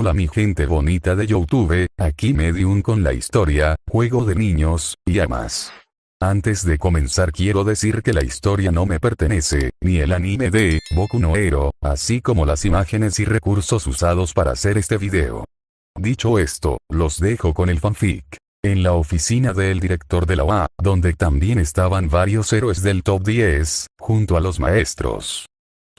Hola mi gente bonita de YouTube, aquí Medium con la historia, Juego de Niños, y más. Antes de comenzar quiero decir que la historia no me pertenece, ni el anime de Boku no Hero, así como las imágenes y recursos usados para hacer este video. Dicho esto, los dejo con el fanfic. En la oficina del director de la UA, donde también estaban varios héroes del top 10, junto a los maestros.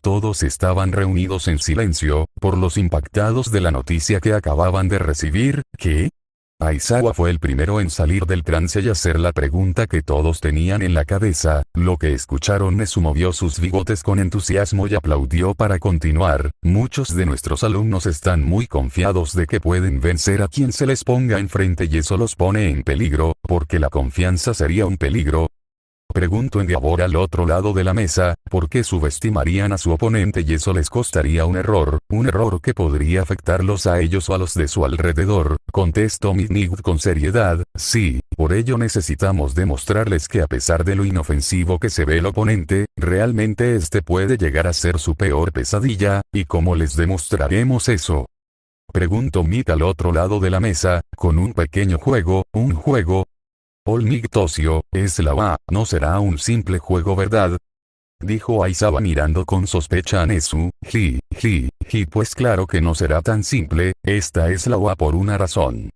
Todos estaban reunidos en silencio, por los impactados de la noticia que acababan de recibir, que Aizawa fue el primero en salir del trance y hacer la pregunta que todos tenían en la cabeza. Lo que escucharon Nezu movió sus bigotes con entusiasmo y aplaudió para continuar. Muchos de nuestros alumnos están muy confiados de que pueden vencer a quien se les ponga enfrente y eso los pone en peligro, porque la confianza sería un peligro. Pregunto en Diabor al otro lado de la mesa, ¿por qué subestimarían a su oponente y eso les costaría un error que podría afectarlos a ellos o a los de su alrededor? Contestó Midnight con seriedad, sí, por ello necesitamos demostrarles que a pesar de lo inofensivo que se ve el oponente, realmente este puede llegar a ser su peor pesadilla, ¿y cómo les demostraremos eso? Preguntó Mid al otro lado de la mesa, con un pequeño juego, un juego. Olmigtosio, es la UA, no será un simple juego ¿verdad? Dijo Aizawa mirando con sospecha a Nezu, pues claro que no será tan simple, esta es la UA por una razón.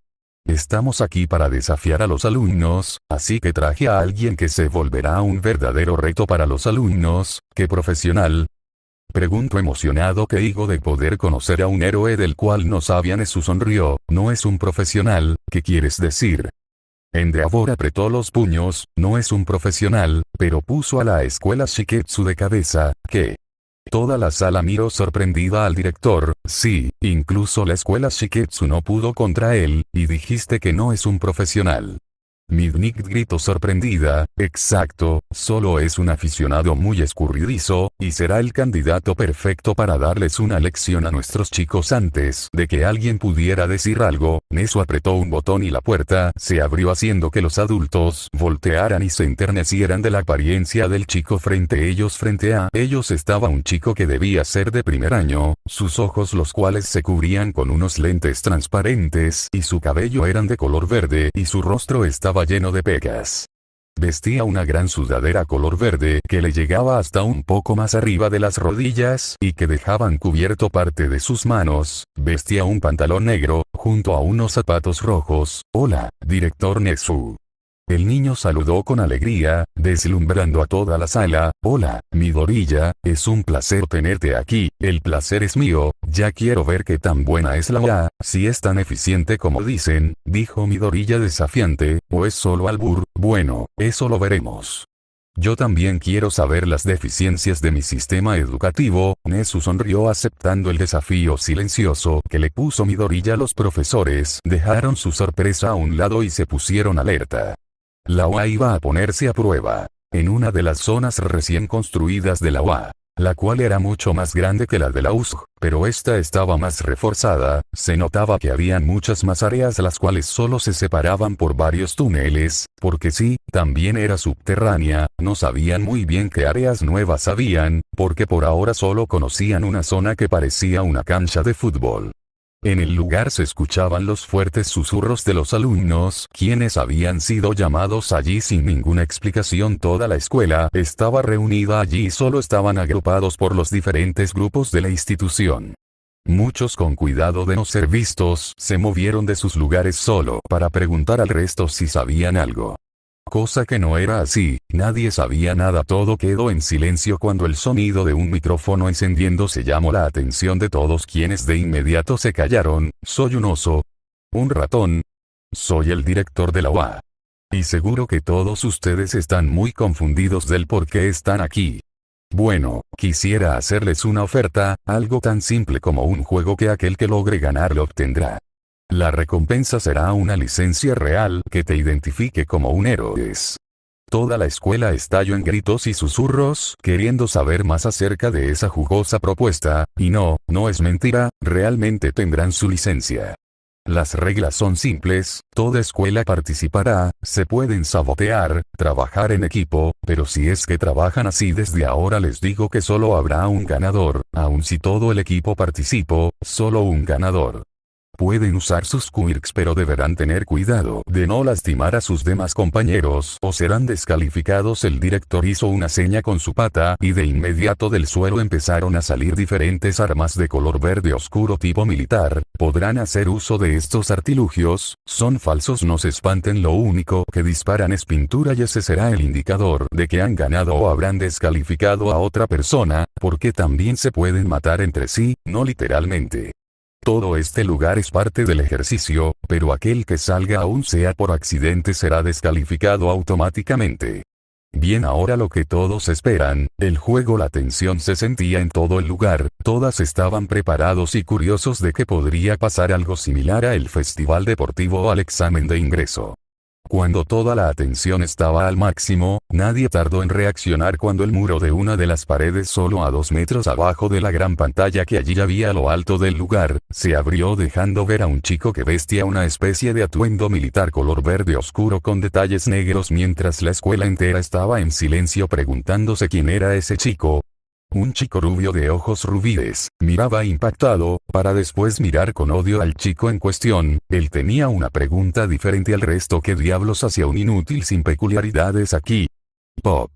Estamos aquí para desafiar a los alumnos, así que traje a alguien que se volverá un verdadero reto para los alumnos. ¿Qué profesional? Pregunto emocionado que digo de poder conocer a un héroe del cual no sabía. Nezu sonrió, no es un profesional, ¿qué quieres decir? Endeavor apretó los puños, no es un profesional, pero puso a la escuela Shiketsu de cabeza, ¿qué? Toda la sala miró sorprendida al director, sí, incluso la escuela Shiketsu no pudo contra él, y dijiste que no es un profesional. Midnight gritó sorprendida, exacto, solo es un aficionado muy escurridizo, y será el candidato perfecto para darles una lección a nuestros chicos antes de que alguien pudiera decir algo. Nezu apretó un botón y la puerta se abrió haciendo que los adultos voltearan y se enternecieran de la apariencia del chico frente a ellos. Frente a ellos estaba un chico que debía ser de primer año, sus ojos los cuales se cubrían con unos lentes transparentes y su cabello eran de color verde y su rostro estaba lleno de pecas. Vestía una gran sudadera color verde que le llegaba hasta un poco más arriba de las rodillas y que dejaban cubierto parte de sus manos. Vestía un pantalón negro, junto a unos zapatos rojos. Hola, director Nezu. El niño saludó con alegría, deslumbrando a toda la sala. Hola, Midoriya, es un placer tenerte aquí, el placer es mío, ya quiero ver qué tan buena es la UA, si es tan eficiente como dicen, dijo Midoriya desafiante, o es solo albur. Bueno, eso lo veremos. Yo también quiero saber las deficiencias de mi sistema educativo. Nezu sonrió aceptando el desafío silencioso que le puso Midoriya. Los profesores dejaron su sorpresa a un lado y se pusieron alerta. La UA iba a ponerse a prueba. En una de las zonas recién construidas de la UA, la cual era mucho más grande que la de la USG, pero esta estaba más reforzada, se notaba que habían muchas más áreas las cuales solo se separaban por varios túneles, porque sí, también era subterránea, no sabían muy bien qué áreas nuevas habían, porque por ahora solo conocían una zona que parecía una cancha de fútbol. En el lugar se escuchaban los fuertes susurros de los alumnos, quienes habían sido llamados allí sin ninguna explicación. Toda la escuela estaba reunida allí y solo estaban agrupados por los diferentes grupos de la institución. Muchos, con cuidado de no ser vistos, se movieron de sus lugares solo para preguntar al resto si sabían algo. Cosa que no era así, nadie sabía nada. Todo quedó en silencio cuando el sonido de un micrófono encendiéndose llamó la atención de todos, quienes de inmediato se callaron. Soy un oso. Un ratón. Soy el director de la UA. Y seguro que todos ustedes están muy confundidos del por qué están aquí. Bueno, quisiera hacerles una oferta, algo tan simple como un juego que aquel que logre ganar lo obtendrá. La recompensa será una licencia real que te identifique como un héroe. Toda la escuela estalló en gritos y susurros, queriendo saber más acerca de esa jugosa propuesta, y no es mentira, realmente tendrán su licencia. Las reglas son simples, toda escuela participará, se pueden sabotear, trabajar en equipo, pero si es que trabajan así desde ahora les digo que solo habrá un ganador, aun si todo el equipo participó, solo un ganador. Pueden usar sus quirks, pero deberán tener cuidado de no lastimar a sus demás compañeros o serán descalificados. El director hizo una seña con su pata y de inmediato del suelo empezaron a salir diferentes armas de color verde oscuro tipo militar. Podrán hacer uso de estos artilugios, son falsos, no se espanten, lo único que disparan es pintura y ese será el indicador de que han ganado o habrán descalificado a otra persona, porque también se pueden matar entre sí, no literalmente. Todo este lugar es parte del ejercicio, pero aquel que salga aún sea por accidente será descalificado automáticamente. Bien, ahora lo que todos esperan, el juego. La tensión se sentía en todo el lugar, todas estaban preparados y curiosos de que podría pasar algo similar a el festival deportivo o al examen de ingreso. Cuando toda la atención estaba al máximo, nadie tardó en reaccionar cuando el muro de una de las paredes solo a 2 metros abajo de la gran pantalla que allí había a lo alto del lugar, se abrió dejando ver a un chico que vestía una especie de atuendo militar color verde oscuro con detalles negros mientras la escuela entera estaba en silencio preguntándose quién era ese chico. Un chico rubio de ojos rubíes, miraba impactado, para después mirar con odio al chico en cuestión. Él tenía una pregunta diferente al resto. ¿Qué diablos hacía un inútil sin peculiaridades aquí? Pop.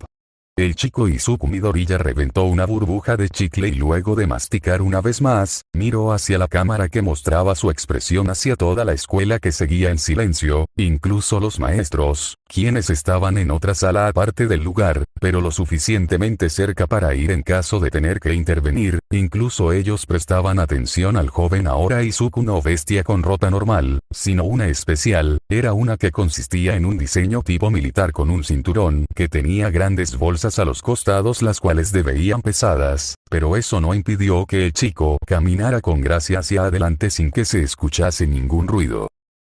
El chico Izuku Midoriya reventó una burbuja de chicle y luego de masticar una vez más, miró hacia la cámara que mostraba su expresión hacia toda la escuela que seguía en silencio, incluso los maestros, quienes estaban en otra sala aparte del lugar, pero lo suficientemente cerca para ir en caso de tener que intervenir. Incluso ellos prestaban atención al joven. Ahora Izuku no vestía con ropa normal, sino una especial, era una que consistía en un diseño tipo militar con un cinturón que tenía grandes bolsas a los costados, las cuales veían pesadas, pero eso no impidió que el chico caminara con gracia hacia adelante sin que se escuchase ningún ruido.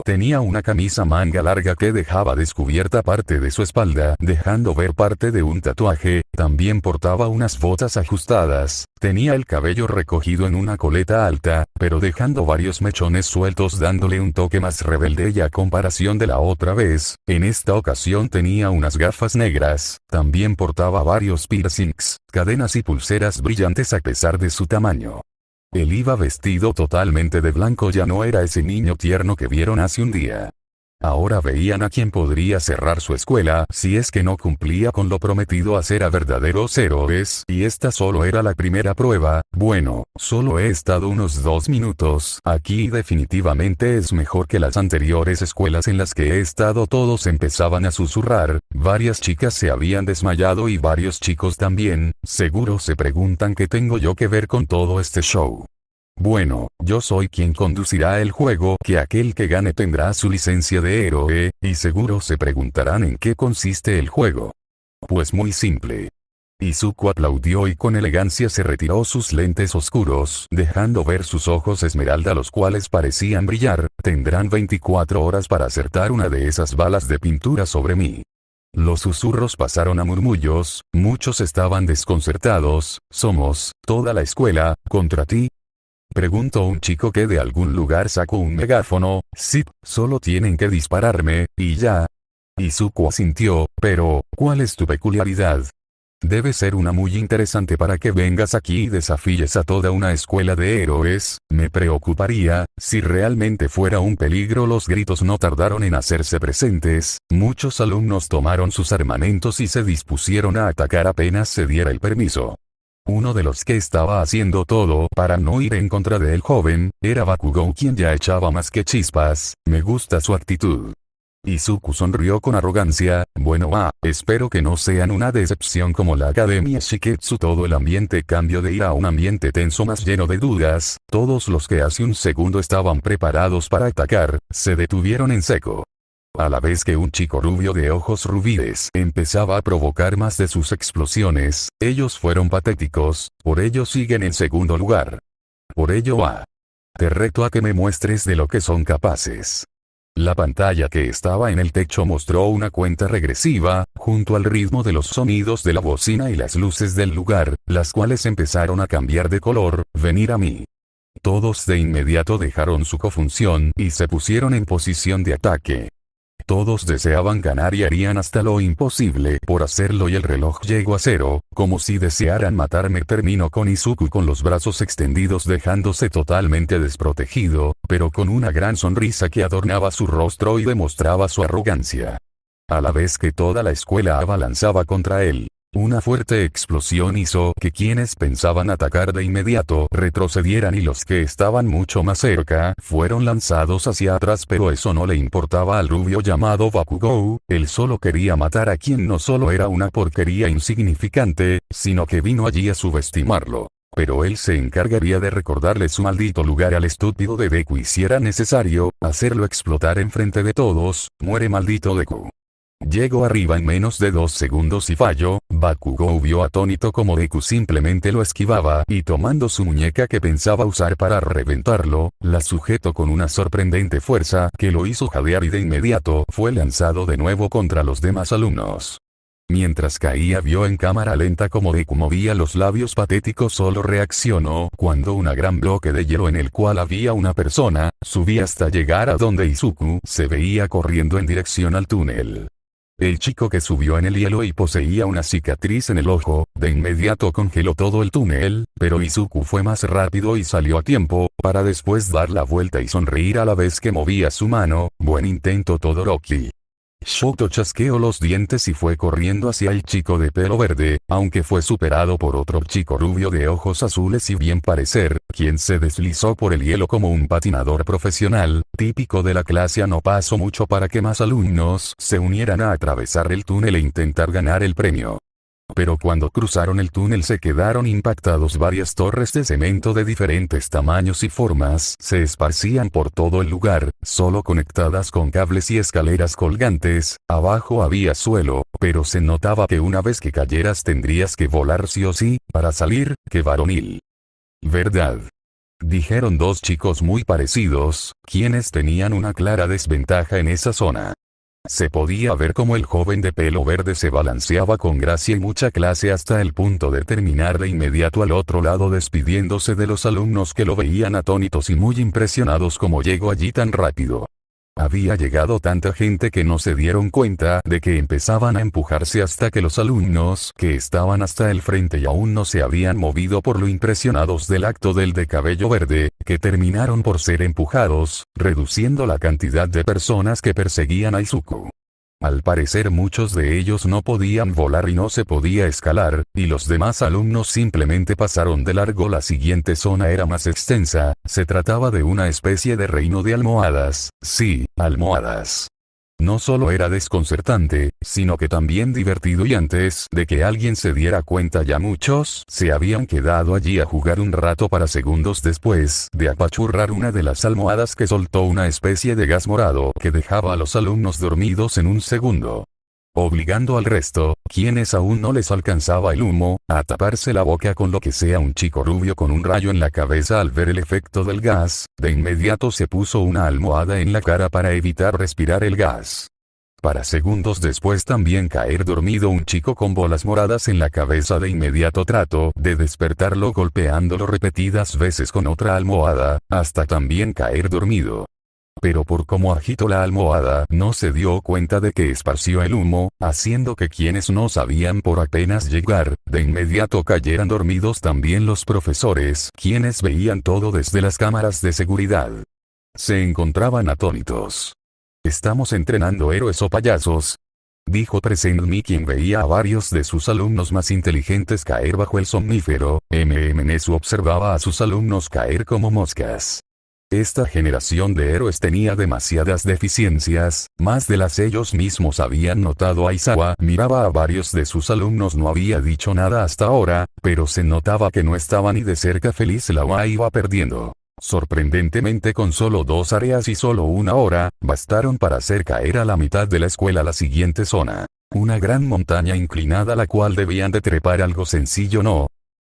Tenía una camisa manga larga que dejaba descubierta parte de su espalda, dejando ver parte de un tatuaje. También portaba unas botas ajustadas, tenía el cabello recogido en una coleta alta, pero dejando varios mechones sueltos dándole un toque más rebelde y a comparación de la otra vez. En esta ocasión tenía unas gafas negras, también portaba varios piercings, cadenas y pulseras brillantes a pesar de su tamaño. Él iba vestido totalmente de blanco, ya no era ese niño tierno que vieron hace un día. Ahora veían a quien podría cerrar su escuela si es que no cumplía con lo prometido a ser a verdaderos héroes, y esta solo era la primera prueba. Bueno, solo he estado unos 2 minutos aquí y definitivamente es mejor que las anteriores escuelas en las que he estado. Todos empezaban a susurrar, varias chicas se habían desmayado y varios chicos también. Seguro se preguntan qué tengo yo que ver con todo este show. Bueno, yo soy quien conducirá el juego, que aquel que gane tendrá su licencia de héroe, y seguro se preguntarán en qué consiste el juego. Pues muy simple. Izuku aplaudió y con elegancia se retiró sus lentes oscuros, dejando ver sus ojos esmeralda, los cuales parecían brillar. Tendrán 24 horas para acertar una de esas balas de pintura sobre mí. Los susurros pasaron a murmullos, muchos estaban desconcertados. ¿Somos, toda la escuela, contra ti?, preguntó un chico que de algún lugar sacó un megáfono. Sí, solo tienen que dispararme, y ya. Izuku asintió, pero, ¿cuál es tu peculiaridad? Debe ser una muy interesante para que vengas aquí y desafíes a toda una escuela de héroes. Me preocuparía, si realmente fuera un peligro. Los gritos no tardaron en hacerse presentes, muchos alumnos tomaron sus armamentos y se dispusieron a atacar apenas se diera el permiso. Uno de los que estaba haciendo todo para no ir en contra del joven, era Bakugou, quien ya echaba más que chispas. Me gusta su actitud. Izuku sonrió con arrogancia. Bueno, espero que no sean una decepción como la Academia Shiketsu. Todo el ambiente cambió de ir a un ambiente tenso más lleno de dudas. Todos los que hace un segundo estaban preparados para atacar, se detuvieron en seco. A la vez que un chico rubio de ojos rubíes empezaba a provocar más de sus explosiones, ellos fueron patéticos, por ello siguen en segundo lugar. Por ello te reto a que me muestres de lo que son capaces. La pantalla que estaba en el techo mostró una cuenta regresiva, junto al ritmo de los sonidos de la bocina y las luces del lugar, las cuales empezaron a cambiar de color. Venir a mí. Todos de inmediato dejaron su cofunción y se pusieron en posición de ataque. Todos deseaban ganar y harían hasta lo imposible por hacerlo, y el reloj llegó a cero, como si desearan matarme. Terminó con Izuku con los brazos extendidos, dejándose totalmente desprotegido, pero con una gran sonrisa que adornaba su rostro y demostraba su arrogancia. A la vez que toda la escuela abalanzaba contra él. Una fuerte explosión hizo que quienes pensaban atacar de inmediato retrocedieran, y los que estaban mucho más cerca fueron lanzados hacia atrás, pero eso no le importaba al rubio llamado Bakugou. Él solo quería matar a quien no solo era una porquería insignificante, sino que vino allí a subestimarlo. Pero él se encargaría de recordarle su maldito lugar al estúpido de Deku, y si era necesario, hacerlo explotar enfrente de todos. Muere, maldito Deku. Llegó arriba en menos de 2 segundos y falló. Bakugou vio atónito como Deku simplemente lo esquivaba, y tomando su muñeca que pensaba usar para reventarlo, la sujetó con una sorprendente fuerza que lo hizo jadear, y de inmediato fue lanzado de nuevo contra los demás alumnos. Mientras caía, vio en cámara lenta como Deku movía los labios patéticos. Solo reaccionó cuando un gran bloque de hielo en el cual había una persona subía hasta llegar a donde Izuku se veía corriendo en dirección al túnel. El chico que subió en el hielo y poseía una cicatriz en el ojo, de inmediato congeló todo el túnel, pero Izuku fue más rápido y salió a tiempo, para después dar la vuelta y sonreír a la vez que movía su mano. Buen intento, Todoroki. Shoto chasqueó los dientes y fue corriendo hacia el chico de pelo verde, aunque fue superado por otro chico rubio de ojos azules y bien parecer, quien se deslizó por el hielo como un patinador profesional, típico de la clase. No pasó mucho para que más alumnos se unieran a atravesar el túnel e intentar ganar el premio. Pero cuando cruzaron el túnel se quedaron impactados. Varias torres de cemento de diferentes tamaños y formas se esparcían por todo el lugar, solo conectadas con cables y escaleras colgantes. Abajo había suelo, pero se notaba que una vez que cayeras tendrías que volar sí o sí, para salir. ¡Qué varonil! ¿Verdad?, dijeron dos chicos muy parecidos, quienes tenían una clara desventaja en esa zona. Se podía ver cómo el joven de pelo verde se balanceaba con gracia y mucha clase hasta el punto de terminar de inmediato al otro lado, despidiéndose de los alumnos que lo veían atónitos y muy impresionados como llegó allí tan rápido. Había llegado tanta gente que no se dieron cuenta de que empezaban a empujarse hasta que los alumnos que estaban hasta el frente y aún no se habían movido por lo impresionados del acto del de cabello verde, que terminaron por ser empujados, reduciendo la cantidad de personas que perseguían a Izuku. Al parecer muchos de ellos no podían volar y no se podía escalar, y los demás alumnos simplemente pasaron de largo. La siguiente zona era más extensa, se trataba de una especie de reino de almohadas. Sí, almohadas. No solo era desconcertante, sino que también divertido, y antes de que alguien se diera cuenta ya muchos se habían quedado allí a jugar un rato para segundos después de apachurrar una de las almohadas que soltó una especie de gas morado que dejaba a los alumnos dormidos en un segundo, obligando al resto, quienes aún no les alcanzaba el humo, a taparse la boca con lo que sea. Un chico rubio con un rayo en la cabeza, al ver el efecto del gas, de inmediato se puso una almohada en la cara para evitar respirar el gas. Para segundos después también caer dormido un chico con bolas moradas en la cabeza. De inmediato trató de despertarlo golpeándolo repetidas veces con otra almohada, hasta también caer dormido. Pero por cómo agitó la almohada no se dio cuenta de que esparció el humo, haciendo que quienes no sabían por apenas llegar, de inmediato cayeran dormidos. También los profesores, quienes veían todo desde las cámaras de seguridad, se encontraban atónitos. ¿Estamos entrenando héroes o payasos?, dijo Present-mi, quien veía a varios de sus alumnos más inteligentes caer bajo el somnífero. Nezu observaba a sus alumnos caer como moscas. Esta generación de héroes tenía demasiadas deficiencias, más de las ellos mismos habían notado. Aizawa miraba a varios de sus alumnos. No había dicho nada hasta ahora, pero se notaba que no estaba ni de cerca feliz. La UA iba perdiendo. Sorprendentemente, con solo 2 áreas y solo 1 hora, bastaron para hacer caer a la mitad de la escuela la siguiente zona. Una gran montaña inclinada a la cual debían de trepar. Algo sencillo, ¿no?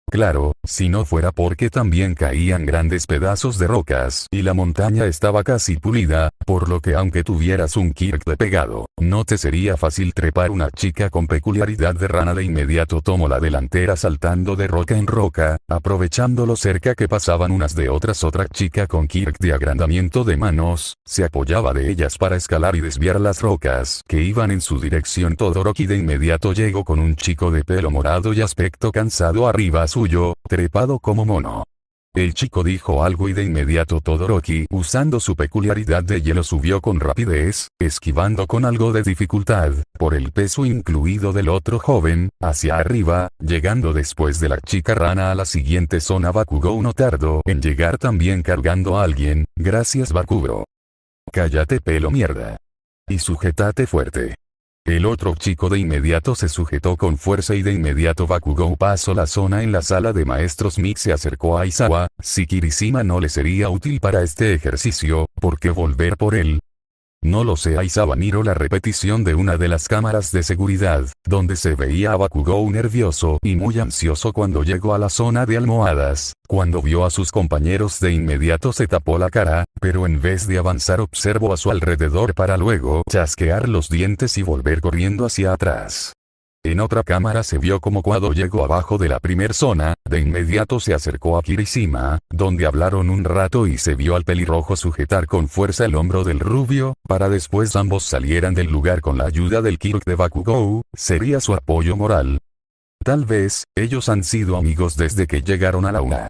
Claro, si no fuera porque también caían grandes pedazos de rocas y la montaña estaba casi pulida, por lo que aunque tuvieras un Kirk de pegado, no te sería fácil trepar. Una chica con peculiaridad de rana de inmediato tomó la delantera saltando de roca en roca, aprovechando lo cerca que pasaban unas de otras. Otra chica con Kirk de agrandamiento de manos, se apoyaba de ellas para escalar y desviar las rocas que iban en su dirección. Todoroki de inmediato llegó con un chico de pelo morado y aspecto cansado arriba suyo, trepado como mono. El chico dijo algo y de inmediato Todoroki, usando su peculiaridad de hielo, subió con rapidez, esquivando con algo de dificultad, por el peso incluido del otro joven, hacia arriba, llegando después de la chica rana a la siguiente zona. Bakugou no tardó en llegar también cargando a alguien. Gracias Bakugou. Cállate pelo mierda. Y sujetate fuerte. El otro chico de inmediato se sujetó con fuerza y de inmediato Bakugou pasó la zona. En la sala de maestros Mick se acercó a Aizawa. Si Kirishima no le sería útil para este ejercicio, ¿por qué volver por él? No lo sé. Aizawa miró la repetición de una de las cámaras de seguridad, donde se veía a Bakugou nervioso y muy ansioso cuando llegó a la zona de almohadas. Cuando vio a sus compañeros de inmediato se tapó la cara, pero en vez de avanzar observó a su alrededor para luego chasquear los dientes y volver corriendo hacia atrás. En otra cámara se vio como cuando llegó abajo de la primer zona, de inmediato se acercó a Kirishima, donde hablaron un rato y se vio al pelirrojo sujetar con fuerza el hombro del rubio, para después ambos salieran del lugar con la ayuda del Kirk de Bakugou. Sería su apoyo moral. Tal vez, ellos han sido amigos desde que llegaron a la UNA.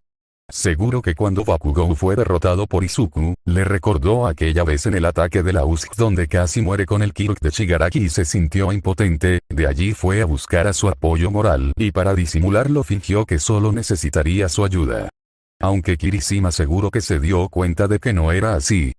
Seguro que cuando Bakugou fue derrotado por Izuku, le recordó aquella vez en el ataque de la USG donde casi muere con el Kirk de Shigaraki y se sintió impotente. De allí fue a buscar a su apoyo moral y para disimularlo fingió que solo necesitaría su ayuda. Aunque Kirishima seguro que se dio cuenta de que no era así.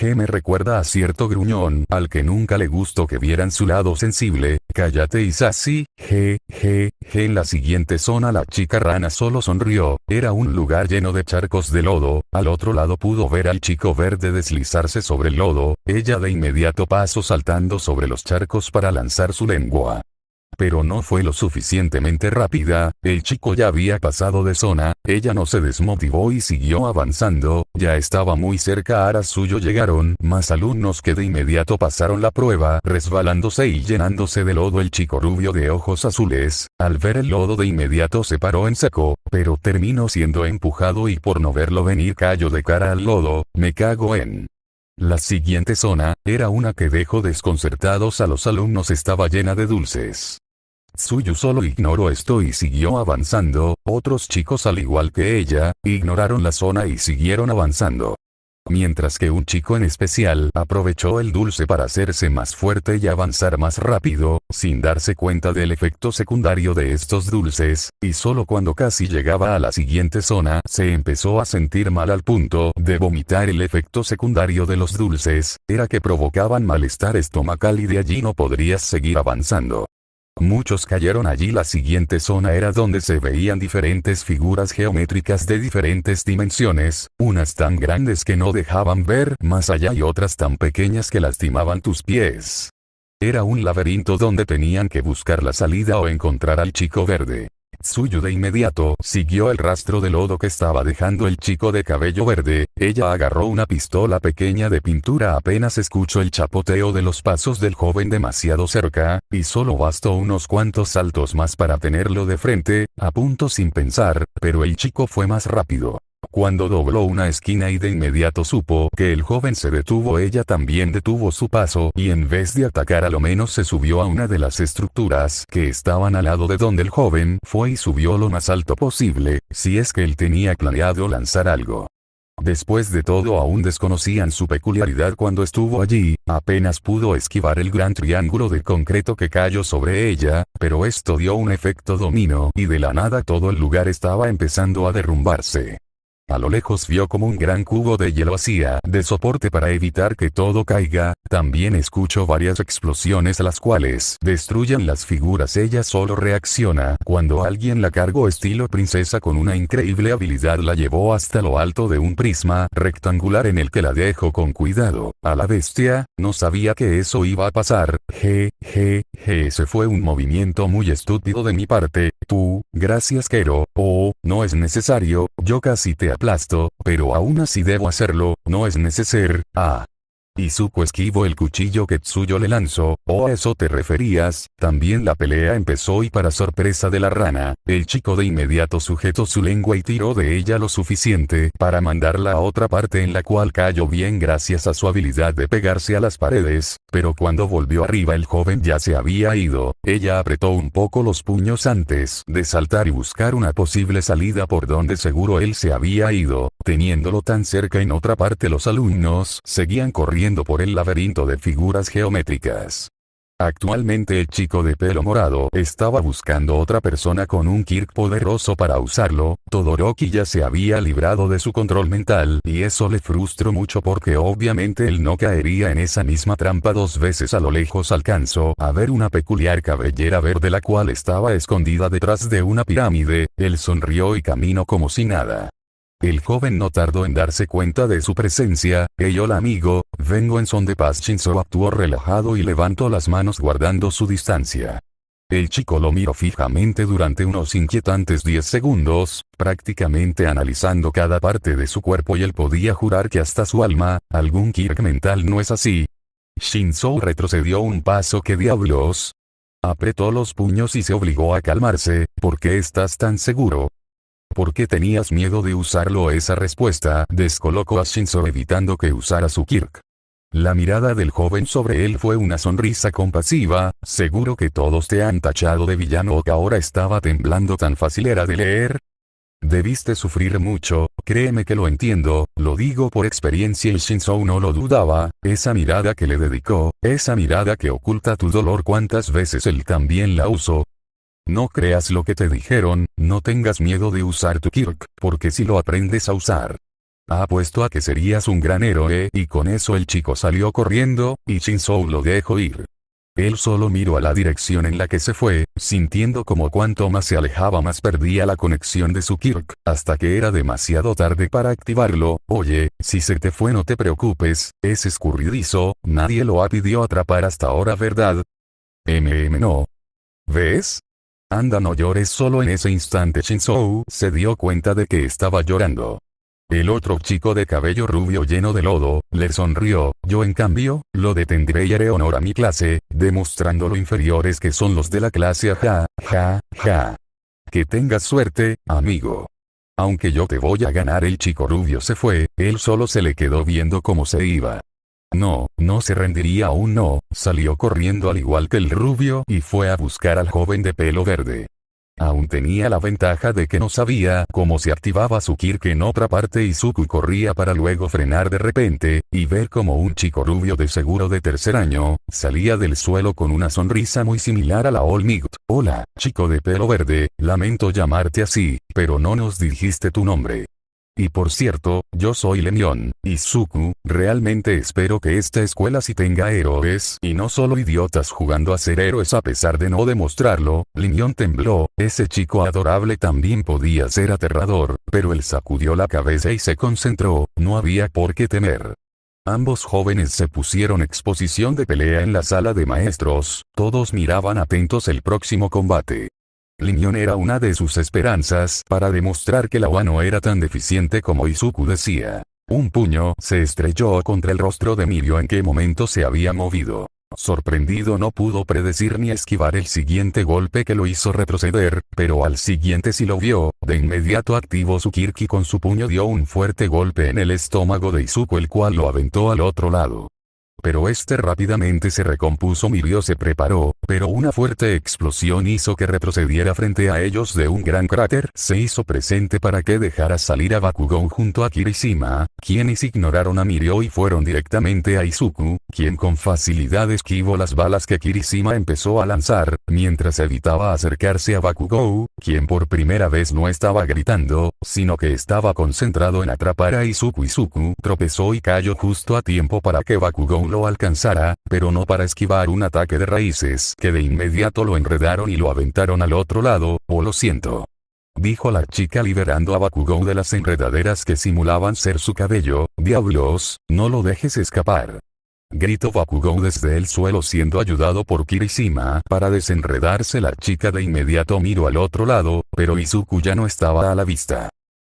Me recuerda a cierto gruñón al que nunca le gustó que vieran su lado sensible. Cállate Isashi. En la siguiente zona la chica rana solo sonrió. Era un lugar lleno de charcos de lodo. Al otro lado pudo ver al chico verde deslizarse sobre el lodo. Ella de inmediato pasó saltando sobre los charcos para lanzar su lengua. Pero no fue lo suficientemente rápida. El chico ya había pasado de zona. Ella no se desmotivó y siguió avanzando. Ya estaba muy cerca. A suyo llegaron más alumnos que de inmediato pasaron la prueba, resbalándose y llenándose de lodo. El chico rubio de ojos azules, al ver el lodo de inmediato se paró en seco, pero terminó siendo empujado y por no verlo venir cayó de cara al lodo. Me cago en... La siguiente zona, era una que dejó desconcertados a los alumnos. Estaba llena de dulces. Tsuyu solo ignoró esto y siguió avanzando. Otros chicos al igual que ella, ignoraron la zona y siguieron avanzando. Mientras que un chico en especial aprovechó el dulce para hacerse más fuerte y avanzar más rápido, sin darse cuenta del efecto secundario de estos dulces, y solo cuando casi llegaba a la siguiente zona se empezó a sentir mal al punto de vomitar. El efecto secundario de los dulces era que provocaban malestar estomacal y de allí no podrías seguir avanzando. Muchos cayeron allí. La siguiente zona era donde se veían diferentes figuras geométricas de diferentes dimensiones, unas tan grandes que no dejaban ver más allá y otras tan pequeñas que lastimaban tus pies. Era un laberinto donde tenían que buscar la salida o encontrar al chico verde. Tsuyu de inmediato siguió el rastro de lodo que estaba dejando el chico de cabello verde. Ella agarró una pistola pequeña de pintura. Apenas escuchó el chapoteo de los pasos del joven demasiado cerca, y solo bastó unos cuantos saltos más para tenerlo de frente, a punto sin pensar, pero el chico fue más rápido. Cuando dobló una esquina y de inmediato supo que el joven se detuvo, ella también detuvo su paso y en vez de atacar a lo menos se subió a una de las estructuras que estaban al lado de donde el joven fue y subió lo más alto posible, si es que él tenía planeado lanzar algo. Después de todo aún desconocían su peculiaridad cuando estuvo allí, apenas pudo esquivar el gran triángulo de concreto que cayó sobre ella, pero esto dio un efecto dominó y de la nada todo el lugar estaba empezando a derrumbarse. A lo lejos vio como un gran cubo de hielo hacía de soporte para evitar que todo caiga. También escuchó varias explosiones las cuales destruyen las figuras. Ella solo reacciona cuando alguien la cargó estilo princesa. Con una increíble habilidad la llevó hasta lo alto de un prisma rectangular en el que la dejó con cuidado. A la bestia, no sabía que eso iba a pasar. Ese fue un movimiento muy estúpido de mi parte. Gracias Kero. Oh, no es necesario, yo casi te aplasto, pero aún así debo hacerlo, no es necesario. Izuku esquivó el cuchillo que Tsuyo le lanzó. ¿A eso te referías? También la pelea empezó y para sorpresa de la rana, el chico de inmediato sujetó su lengua y tiró de ella lo suficiente para mandarla a otra parte en la cual cayó bien gracias a su habilidad de pegarse a las paredes, pero cuando volvió arriba el joven ya se había ido. Ella apretó un poco los puños antes de saltar y buscar una posible salida por donde seguro él se había ido. Teniéndolo tan cerca en otra parte los alumnos seguían corriendo por el laberinto de figuras geométricas. Actualmente el chico de pelo morado estaba buscando otra persona con un Kirk poderoso para usarlo. Todoroki ya se había librado de su control mental y eso le frustró mucho porque obviamente él no caería en esa misma trampa dos veces. A lo lejos alcanzó a ver una peculiar cabellera verde la cual estaba escondida detrás de una pirámide. Él sonrió y caminó como si nada. El joven no tardó en darse cuenta de su presencia. Hola amigo, vengo en son de paz. Shinzo actuó relajado y levantó las manos guardando su distancia. El chico lo miró fijamente durante unos inquietantes 10 segundos, prácticamente analizando cada parte de su cuerpo y él podía jurar que hasta su alma, algún Kirk mental no es así. Shinzo retrocedió un paso. ¿Qué diablos? Apretó los puños y se obligó a calmarse. ¿Por qué estás tan seguro? ¿Por qué tenías miedo de usarlo? Esa respuesta descolocó a Shinzo evitando que usara su Kirk. La mirada del joven sobre él fue una sonrisa compasiva. Seguro que todos te han tachado de villano o que ahora estaba temblando. Tan fácil era de leer. Debiste sufrir mucho, créeme que lo entiendo, lo digo por experiencia. Y Shinzo no lo dudaba. Esa mirada que le dedicó, esa mirada que oculta tu dolor, ¿cuántas veces él también la usó? No creas lo que te dijeron, no tengas miedo de usar tu Kirk, porque si lo aprendes a usar, apuesto a que serías un gran héroe. Y con eso el chico salió corriendo, y Shinzo lo dejó ir. Él solo miró a la dirección en la que se fue, sintiendo como cuanto más se alejaba más perdía la conexión de su Kirk, hasta que era demasiado tarde para activarlo. Oye, si se te fue no te preocupes, es escurridizo, nadie lo ha podido atrapar hasta ahora, ¿verdad? No. ¿Ves? Anda, no llores. Solo en ese instante Shinzo se dio cuenta de que estaba llorando. El otro chico de cabello rubio lleno de lodo, le sonrió. Yo en cambio, lo detendré y haré honor a mi clase, demostrando lo inferiores que son los de la clase. Que tengas suerte, amigo. Aunque yo te voy a ganar. El chico rubio se fue, él solo se le quedó viendo cómo se iba. No se rendiría aún no, salió corriendo al igual que el rubio y fue a buscar al joven de pelo verde. Aún tenía la ventaja de que no sabía cómo se activaba su Kirk en otra parte. Izuku corría para luego frenar de repente, y ver como un chico rubio de seguro de tercer año, salía del suelo con una sonrisa muy similar a la All Might. Hola, chico de pelo verde, lamento llamarte así, pero no nos dijiste tu nombre. Y por cierto, yo soy Leon. Izuku, realmente espero que esta escuela sí tenga héroes y no solo idiotas jugando a ser héroes. A pesar de no demostrarlo, Leon tembló. Ese chico adorable también podía ser aterrador, pero él sacudió la cabeza y se concentró. No había por qué temer. Ambos jóvenes se pusieron exposición de pelea en la sala de maestros. Todos miraban atentos el próximo combate. Leon era una de sus esperanzas para demostrar que la Wano era tan deficiente como Izuku decía. Un puño se estrelló contra el rostro de Mirio. ¿En qué momento se había movido? Sorprendido no pudo predecir ni esquivar el siguiente golpe que lo hizo retroceder, pero al siguiente sí lo vio. De inmediato activó su Kirk y con su puño dio un fuerte golpe en el estómago de Izuku, el cual lo aventó al otro lado. pero este rápidamente se recompuso. Mirio se preparó, pero una fuerte explosión hizo que retrocediera frente a ellos de un gran cráter. Se hizo presente para que dejara salir a Bakugou junto a Kirishima, quienes ignoraron a Mirio y fueron directamente a Izuku, quien con facilidad esquivó las balas que Kirishima empezó a lanzar, mientras evitaba acercarse a Bakugou, quien por primera vez no estaba gritando, sino que estaba concentrado en atrapar a Izuku. Izuku tropezó y cayó justo a tiempo para que Bakugou lo alcanzara, pero no para esquivar un ataque de raíces que de inmediato lo enredaron y lo aventaron al otro lado. Oh, lo siento, dijo la chica liberando a Bakugou de las enredaderas que simulaban ser su cabello. Diablos, no lo dejes escapar, gritó Bakugou desde el suelo siendo ayudado por Kirishima. Para desenredarse la chica de inmediato miró al otro lado, pero Izuku ya no estaba a la vista.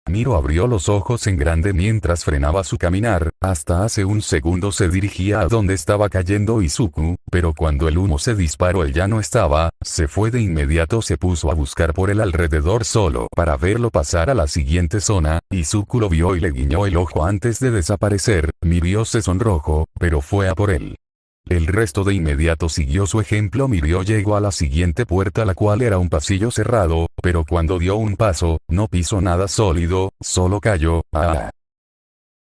Miro abrió los ojos en grande mientras frenaba su caminar. Hasta hace un segundo se dirigía a donde estaba cayendo Izuku, pero cuando el humo se disparó él ya no estaba. Se fue de inmediato. Se puso a buscar por el alrededor solo para verlo pasar a la siguiente zona. Izuku lo vio y le guiñó el ojo antes de desaparecer. Mirio se sonrojó, pero fue a por él. El resto de inmediato siguió su ejemplo. Mirio llegó a la siguiente puerta, la cual era un pasillo cerrado, pero cuando dio un paso, no pisó nada sólido, solo cayó.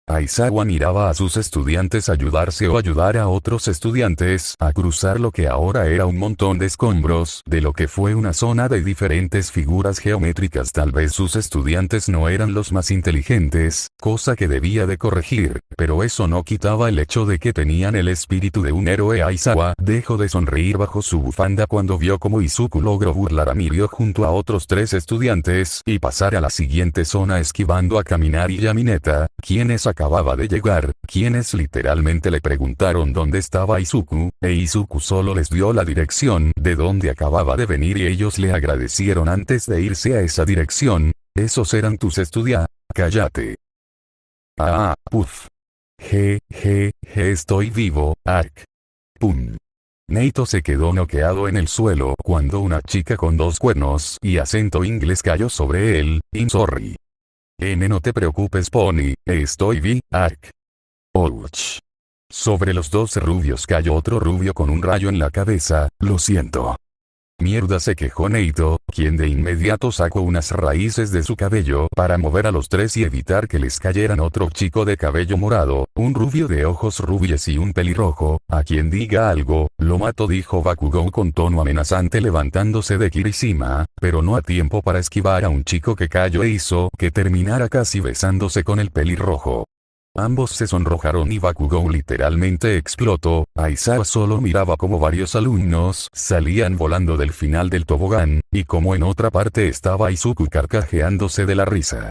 Aizawa miraba a sus estudiantes ayudarse o ayudar a otros estudiantes a cruzar lo que ahora era un montón de escombros de lo que fue una zona de diferentes figuras geométricas. Tal vez sus estudiantes no eran los más inteligentes, cosa que debía de corregir, pero eso no quitaba el hecho de que tenían el espíritu de un héroe. Aizawa dejó de sonreír bajo su bufanda cuando vio cómo Izuku logró burlar a Mirio junto a otros 3 estudiantes y pasar a la siguiente zona esquivando a Kaminari y a Mineta, quienes acababa de llegar, quienes literalmente le preguntaron dónde estaba Izuku, e Izuku solo les dio la dirección de donde acababa de venir y ellos le agradecieron antes de irse a esa dirección. Esos eran tus estudiantes. Cállate. Puf. Estoy vivo, Ark. Pum. Neito se quedó noqueado en el suelo cuando una chica con 2 cuernos y acento inglés cayó sobre él. I'm sorry. No te preocupes Pony, estoy bien, Ark. Ouch. Sobre los 2 rubios cayó otro rubio con un rayo en la cabeza. Lo siento. Mierda, se quejó Neito, quien de inmediato sacó unas raíces de su cabello para mover a los 3 y evitar que les cayeran. Otro chico de cabello morado, un rubio de ojos rubios y un pelirrojo. A quien diga algo, lo mato, dijo Bakugou con tono amenazante levantándose de Kirishima, pero no a tiempo para esquivar a un chico que cayó e hizo que terminara casi besándose con el pelirrojo. Ambos se sonrojaron y Bakugou literalmente explotó. Aizawa solo miraba como varios alumnos salían volando del final del tobogán, y como en otra parte estaba Izuku carcajeándose de la risa.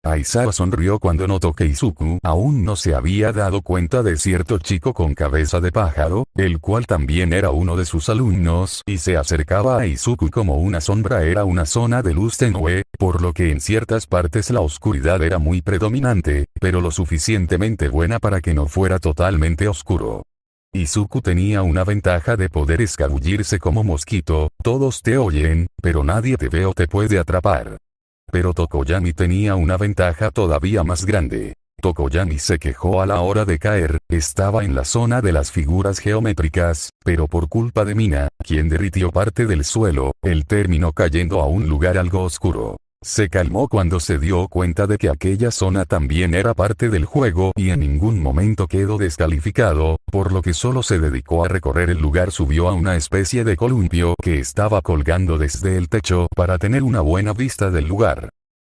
Aizawa sonrió cuando notó que Izuku aún no se había dado cuenta de cierto chico con cabeza de pájaro, el cual también era uno de sus alumnos y se acercaba a Izuku como una sombra. Era una zona de luz tenue, por lo que en ciertas partes la oscuridad era muy predominante, pero lo suficientemente buena para que no fuera totalmente oscuro. Izuku tenía una ventaja de poder escabullirse como mosquito. Todos te oyen, pero nadie te ve o te puede atrapar. Pero Tokoyami tenía una ventaja todavía más grande. Tokoyami se quejó a la hora de caer. Estaba en la zona de las figuras geométricas, pero por culpa de Mina, quien derritió parte del suelo, él terminó cayendo a un lugar algo oscuro. Se calmó cuando se dio cuenta de que aquella zona también era parte del juego y en ningún momento quedó descalificado, por lo que solo se dedicó a recorrer el lugar. Subió a una especie de columpio que estaba colgando desde el techo para tener una buena vista del lugar.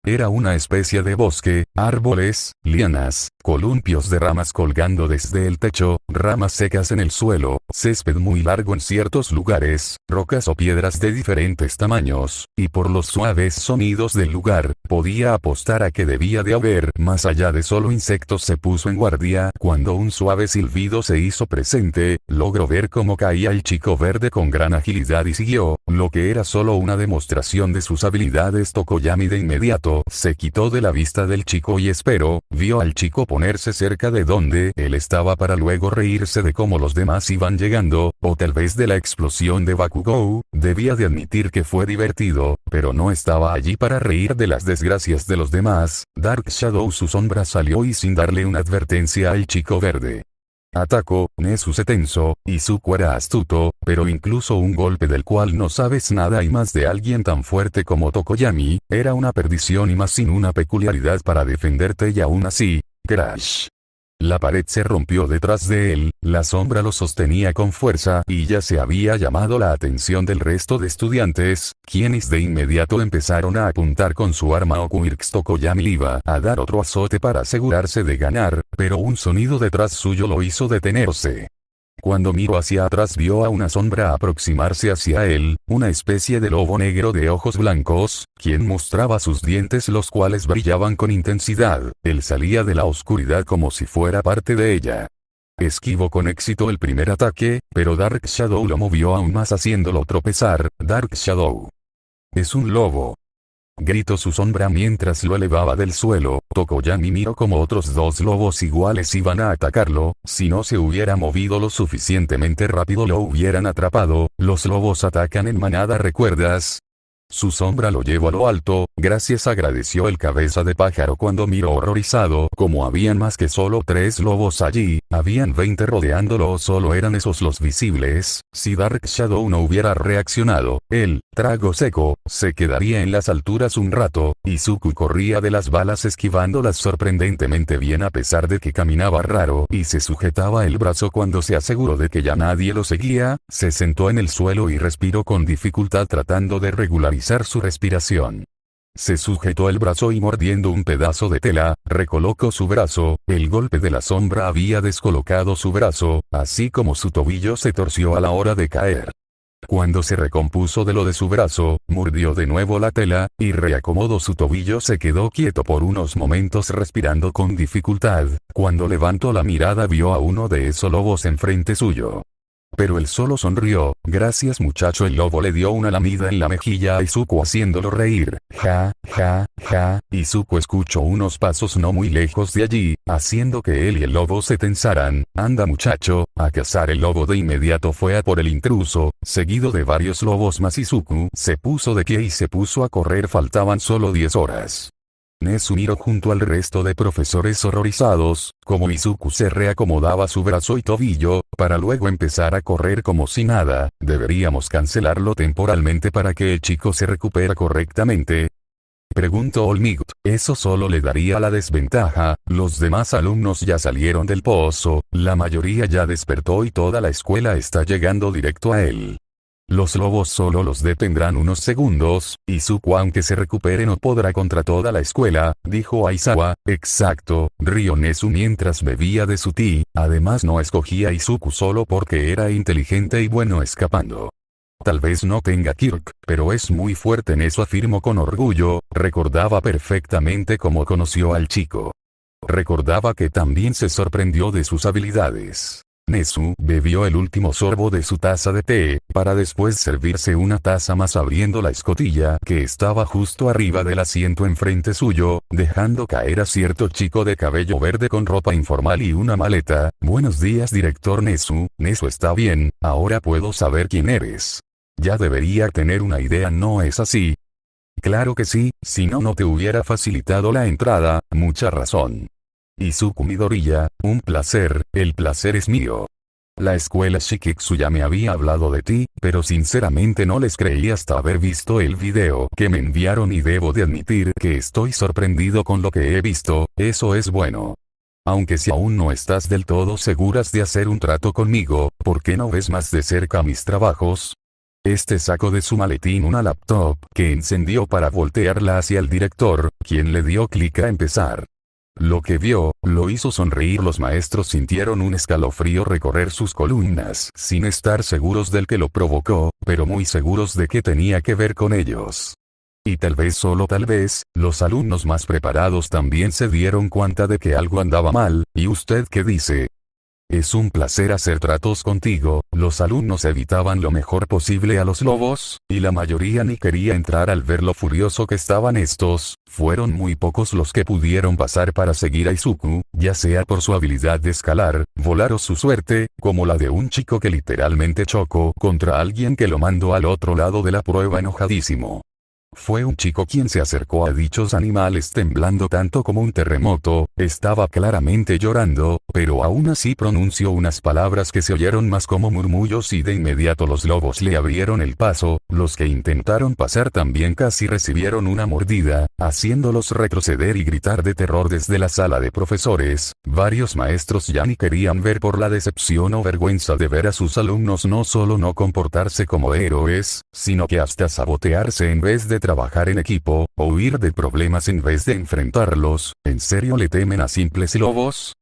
Era una especie de bosque, árboles, lianas, columpios de ramas colgando desde el techo, ramas secas en el suelo, césped muy largo en ciertos lugares, rocas o piedras de diferentes tamaños, y por los suaves sonidos del lugar, podía apostar a que debía de haber más allá de solo insectos. Se puso en guardia cuando un suave silbido se hizo presente. Logró ver cómo caía el chico verde con gran agilidad y siguió, lo que era solo una demostración de sus habilidades. Tokoyami de inmediato se quitó de la vista del chico y esperó. Vio al chico ponerse cerca de donde él estaba para luego reírse de cómo los demás iban llegando, o tal vez de la explosión de Bakugou. Debía de admitir que fue divertido, pero no estaba allí para reír de las desgracias de los demás. Dark Shadow, su sombra, salió y sin darle una advertencia al chico verde. Atacó, Nezu se tensó, Izuku era astuto, pero incluso un golpe del cual no sabes nada y más de alguien tan fuerte como Tokoyami, era una perdición y más sin una peculiaridad para defenderte y aún así, crash. La pared se rompió detrás de él, la sombra lo sostenía con fuerza y ya se había llamado la atención del resto de estudiantes, quienes de inmediato empezaron a apuntar con su arma Okuirks. Tokoyami iba a dar otro azote para asegurarse de ganar, pero un sonido detrás suyo lo hizo detenerse. Cuando miró hacia atrás vio a una sombra aproximarse hacia él, una especie de lobo negro de ojos blancos, quien mostraba sus dientes los cuales brillaban con intensidad. Él salía de la oscuridad como si fuera parte de ella. Esquivó con éxito el primer ataque, pero Dark Shadow lo movió aún más haciéndolo tropezar. Dark Shadow. Es un lobo. Gritó su sombra mientras lo elevaba del suelo. Tokoyami miró como otros dos lobos iguales iban a atacarlo, si no se hubiera movido lo suficientemente rápido lo hubieran atrapado. Los lobos atacan en manada, ¿recuerdas? Su sombra lo llevó a lo alto, gracias, agradeció el cabeza de pájaro cuando miró horrorizado. Como habían más que solo 3 lobos allí, habían 20 rodeándolo o solo eran esos los visibles. Si Dark Shadow no hubiera reaccionado, el trago seco se quedaría en las alturas un rato. Izuku corría de las balas esquivándolas sorprendentemente bien a pesar de que caminaba raro y se sujetaba el brazo. Cuando se aseguró de que ya nadie lo seguía, se sentó en el suelo y respiró con dificultad tratando de regularizar su respiración. Se sujetó el brazo y mordiendo un pedazo de tela, recolocó su brazo. El golpe de la sombra había descolocado su brazo, así como su tobillo se torció a la hora de caer. Cuando se recompuso de lo de su brazo, mordió de nuevo la tela, y reacomodó su tobillo. Se quedó quieto por unos momentos respirando con dificultad. Cuando levantó la mirada vio a uno de esos lobos enfrente suyo. Pero él solo sonrió. Gracias muchacho. El lobo le dio una lamida en la mejilla a Izuku haciéndolo reír. Ja, ja, ja. Izuku escuchó unos pasos no muy lejos de allí, haciendo que él y el lobo se tensaran. Anda muchacho, a cazar. El lobo de inmediato fue a por el intruso, seguido de varios lobos más. Izuku se puso de pie y se puso a correr. Faltaban solo 10 horas. Nezu miró junto al resto de profesores horrorizados, como Izuku se reacomodaba su brazo y tobillo, para luego empezar a correr como si nada. ¿Deberíamos cancelarlo temporalmente para que el chico se recupere correctamente?, preguntó Olmigt. Eso solo le daría la desventaja. Los demás alumnos ya salieron del pozo, la mayoría ya despertó y toda la escuela está llegando directo a él. Los lobos solo los detendrán unos segundos. Izuku aunque se recupere no podrá contra toda la escuela, dijo Aizawa. Exacto, rió Nezu mientras bebía de su té. Además no escogía a Izuku solo porque era inteligente y bueno escapando. Tal vez no tenga Kirk, pero es muy fuerte. Nezu afirmó con orgullo. Recordaba perfectamente cómo conoció al chico. Recordaba que también se sorprendió de sus habilidades. Nezu bebió el último sorbo de su taza de té, para después servirse una taza más abriendo la escotilla que estaba justo arriba del asiento enfrente suyo, dejando caer a cierto chico de cabello verde con ropa informal y una maleta. Buenos días director Nezu. Nezu está bien, ahora puedo saber quién eres. Ya debería tener una idea, ¿no es así? Claro que sí, si no no te hubiera facilitado la entrada. Mucha razón. Izuku Midoriya, un placer, el placer es mío. La escuela Shiketsuya me había hablado de ti, pero sinceramente no les creí hasta haber visto el video que me enviaron y debo de admitir que estoy sorprendido con lo que he visto. Eso es bueno. Aunque si aún no estás del todo seguras de hacer un trato conmigo, ¿por qué no ves más de cerca mis trabajos? Este sacó de su maletín una laptop que encendió para voltearla hacia el director, quien le dio clic a empezar. Lo que vio, lo hizo sonreír. Los maestros sintieron un escalofrío recorrer sus columnas, sin estar seguros del que lo provocó, pero muy seguros de que tenía que ver con ellos. Y tal vez, solo tal vez, los alumnos más preparados también se dieron cuenta de que algo andaba mal. ¿Y usted qué dice? Es un placer hacer tratos contigo. Los alumnos evitaban lo mejor posible a los lobos, y la mayoría ni quería entrar al ver lo furioso que estaban estos. Fueron muy pocos los que pudieron pasar para seguir a Izuku, ya sea por su habilidad de escalar, volar o su suerte, como la de un chico que literalmente chocó contra alguien que lo mandó al otro lado de la prueba enojadísimo. Fue un chico quien se acercó a dichos animales temblando tanto como un terremoto, estaba claramente llorando, pero aún así pronunció unas palabras que se oyeron más como murmullos y de inmediato los lobos le abrieron el paso, los que intentaron pasar también casi recibieron una mordida, haciéndolos retroceder y gritar de terror desde la sala de profesores. Varios maestros ya ni querían ver por la decepción o vergüenza de ver a sus alumnos no solo no comportarse como héroes, sino que hasta sabotearse en vez de trabajar en equipo, o huir de problemas en vez de enfrentarlos. ¿En serio le temen a simples lobos?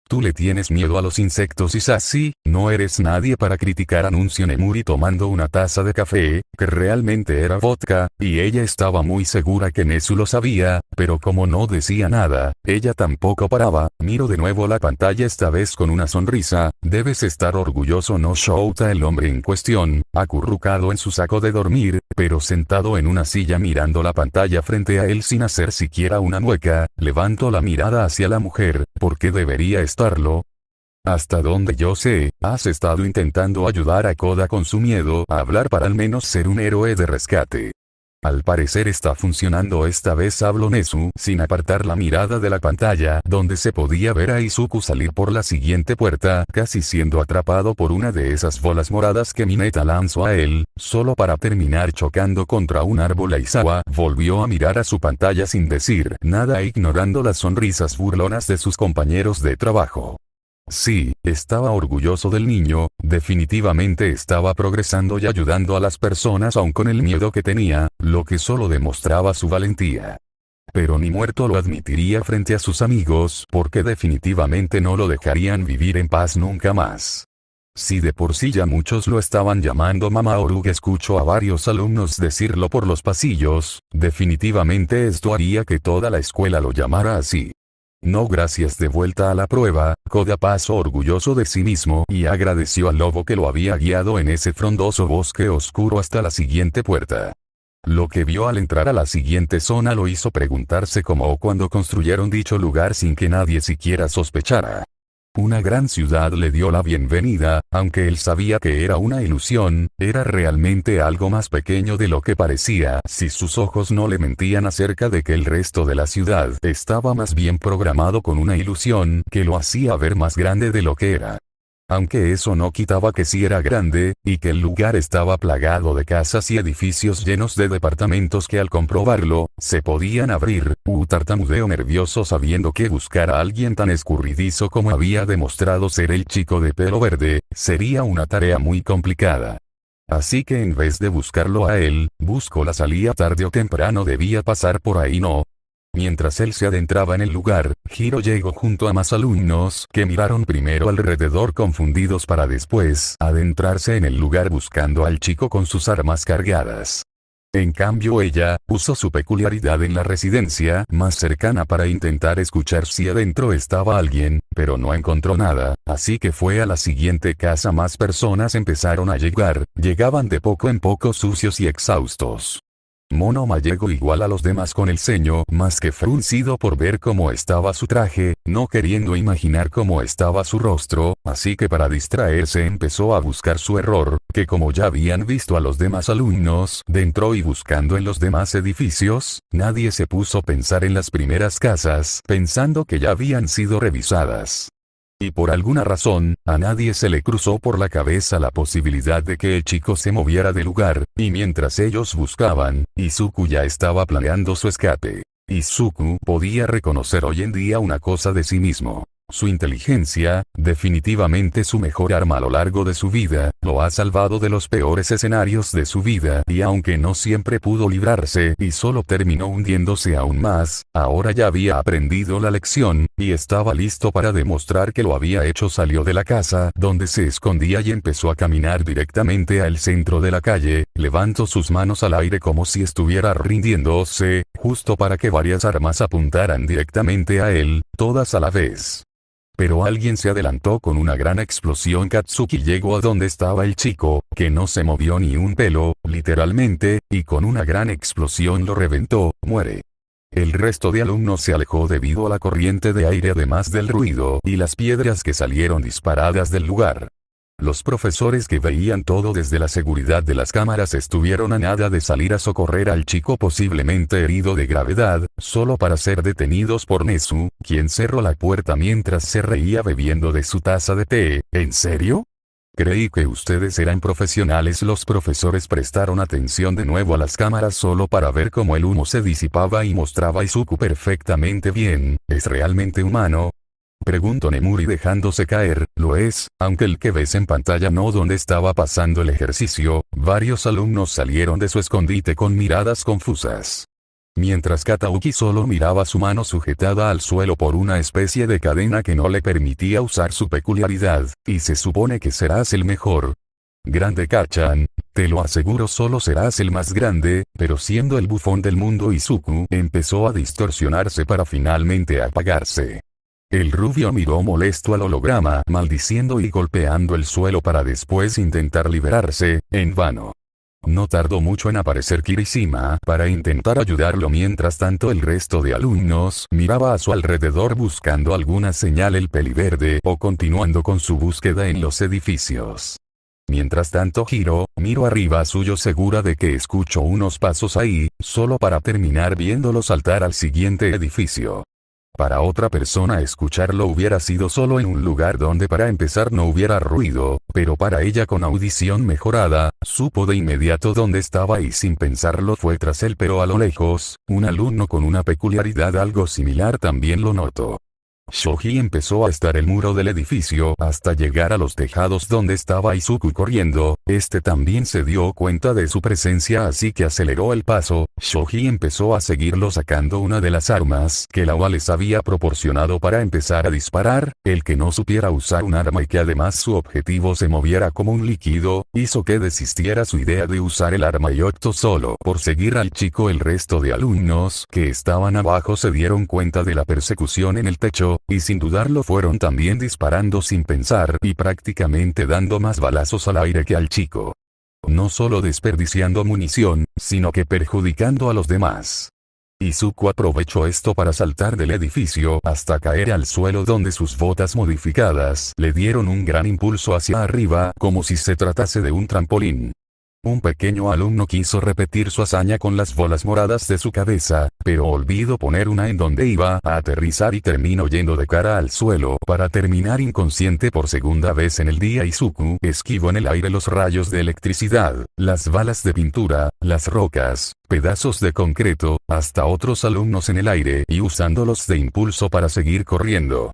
Tú le tienes miedo a los insectos y Sassy, no eres nadie para criticar, anunció Nemuri tomando una taza de café, que realmente era vodka, y ella estaba muy segura que Nezu lo sabía, pero como no decía nada, ella tampoco paraba. Miro de nuevo la pantalla esta vez con una sonrisa. Debes estar orgulloso, no Shouta. El hombre en cuestión, acurrucado en su saco de dormir, pero sentado en una silla mirando la pantalla frente a él sin hacer siquiera una mueca, levantó la mirada hacia la mujer. ¿Por qué debería estarlo? Hasta donde yo sé, has estado intentando ayudar a Koda con su miedo a hablar para al menos ser un héroe de rescate. Al parecer está funcionando esta vez, habló Nezu sin apartar la mirada de la pantalla donde se podía ver a Izuku salir por la siguiente puerta, casi siendo atrapado por una de esas bolas moradas que Mineta lanzó a él, solo para terminar chocando contra un árbol. Aizawa volvió a mirar a su pantalla sin decir nada, ignorando las sonrisas burlonas de sus compañeros de trabajo. Sí, estaba orgulloso del niño, definitivamente estaba progresando y ayudando a las personas aun con el miedo que tenía, lo que solo demostraba su valentía. Pero ni muerto lo admitiría frente a sus amigos, porque definitivamente no lo dejarían vivir en paz nunca más. Si de por sí ya muchos lo estaban llamando Mama Oruga, escucho a varios alumnos decirlo por los pasillos, definitivamente esto haría que toda la escuela lo llamara así. No, gracias. De vuelta a la prueba, Koda pasó orgulloso de sí mismo y agradeció al lobo que lo había guiado en ese frondoso bosque oscuro hasta la siguiente puerta. Lo que vio al entrar a la siguiente zona lo hizo preguntarse cómo o cuándo construyeron dicho lugar sin que nadie siquiera sospechara. Una gran ciudad le dio la bienvenida, aunque él sabía que era una ilusión, era realmente algo más pequeño de lo que parecía, si sus ojos no le mentían acerca de que el resto de la ciudad estaba más bien programado con una ilusión que lo hacía ver más grande de lo que era. Aunque eso no quitaba que sí era grande, y que el lugar estaba plagado de casas y edificios llenos de departamentos que al comprobarlo, se podían abrir. Tartamudeó nervioso sabiendo que buscar a alguien tan escurridizo como había demostrado ser el chico de pelo verde, sería una tarea muy complicada. Así que en vez de buscarlo a él, buscó la salida. Tarde o temprano debía pasar por ahí, ¿no? Mientras él se adentraba en el lugar, Hiro llegó junto a más alumnos que miraron primero alrededor confundidos para después adentrarse en el lugar buscando al chico con sus armas cargadas. En cambio ella, usó su peculiaridad en la residencia más cercana para intentar escuchar si adentro estaba alguien, pero no encontró nada, así que fue a la siguiente casa. Más personas empezaron a llegar, llegaban de poco en poco sucios y exhaustos. Monoma llegó igual a los demás con el ceño más que fruncido por ver cómo estaba su traje, no queriendo imaginar cómo estaba su rostro, así que para distraerse empezó a buscar su error, que como ya habían visto a los demás alumnos dentro y buscando en los demás edificios, nadie se puso a pensar en las primeras casas, pensando que ya habían sido revisadas. Y por alguna razón, a nadie se le cruzó por la cabeza la posibilidad de que el chico se moviera de lugar, y mientras ellos buscaban, Izuku ya estaba planeando su escape. Izuku podía reconocer hoy en día una cosa de sí mismo. Su inteligencia, definitivamente su mejor arma a lo largo de su vida, lo ha salvado de los peores escenarios de su vida y aunque no siempre pudo librarse y solo terminó hundiéndose aún más, ahora ya había aprendido la lección, y estaba listo para demostrar que lo había hecho. Salió de la casa donde se escondía y empezó a caminar directamente al centro de la calle, levantó sus manos al aire como si estuviera rindiéndose, justo para que varias armas apuntaran directamente a él, todas a la vez. Pero alguien se adelantó con una gran explosión. Katsuki llegó a donde estaba el chico, que no se movió ni un pelo, literalmente, y con una gran explosión lo reventó. Muere. El resto de alumnos se alejó debido a la corriente de aire además del ruido y las piedras que salieron disparadas del lugar. Los profesores que veían todo desde la seguridad de las cámaras estuvieron a nada de salir a socorrer al chico posiblemente herido de gravedad, solo para ser detenidos por Nezu, quien cerró la puerta mientras se reía bebiendo de su taza de té. ¿En serio? Creí que ustedes eran profesionales. Los profesores prestaron atención de nuevo a las cámaras solo para ver cómo el humo se disipaba y mostraba a Izuku perfectamente bien. ¿Es realmente humano? Preguntó Nemuri dejándose caer. Lo es, aunque el que ves en pantalla no. Donde estaba pasando el ejercicio, varios alumnos salieron de su escondite con miradas confusas. Mientras Katauki solo miraba su mano sujetada al suelo por una especie de cadena que no le permitía usar su peculiaridad, y se supone que serás el mejor. Grande Kachan, te lo aseguro, solo serás el más grande, pero siendo el bufón del mundo. Izuku empezó a distorsionarse para finalmente apagarse. El rubio miró molesto al holograma, maldiciendo y golpeando el suelo para después intentar liberarse, en vano. No tardó mucho en aparecer Kirishima para intentar ayudarlo. Mientras tanto el resto de alumnos miraba a su alrededor buscando alguna señal. El peliverde o continuando con su búsqueda en los edificios. Mientras tanto Hiro miró arriba suyo segura de que escuchó unos pasos ahí, solo para terminar viéndolo saltar al siguiente edificio. Para otra persona escucharlo hubiera sido solo en un lugar donde para empezar no hubiera ruido, pero para ella con audición mejorada, supo de inmediato dónde estaba y sin pensarlo fue tras él. Pero a lo lejos, un alumno con una peculiaridad algo similar también lo notó. Shoji empezó a estar el muro del edificio hasta llegar a los tejados donde estaba Izuku corriendo. Este también se dio cuenta de su presencia, así que aceleró el paso. Shoji empezó a seguirlo sacando una de las armas que la UA les había proporcionado para empezar a disparar. El que no supiera usar un arma y que además su objetivo se moviera como un líquido, hizo que desistiera su idea de usar el arma y optó solo por seguir al chico. El resto de alumnos que estaban abajo se dieron cuenta de la persecución en el techo, y sin dudarlo fueron también disparando sin pensar y prácticamente dando más balazos al aire que al chico. No solo desperdiciando munición, sino que perjudicando a los demás. Izuku aprovechó esto para saltar del edificio hasta caer al suelo, donde sus botas modificadas le dieron un gran impulso hacia arriba como si se tratase de un trampolín. Un pequeño alumno quiso repetir su hazaña con las bolas moradas de su cabeza, pero olvidó poner una en donde iba a aterrizar y terminó yendo de cara al suelo para terminar inconsciente por segunda vez en el día. Izuku esquivó en el aire los rayos de electricidad, las balas de pintura, las rocas, pedazos de concreto, hasta otros alumnos en el aire y usándolos de impulso para seguir corriendo.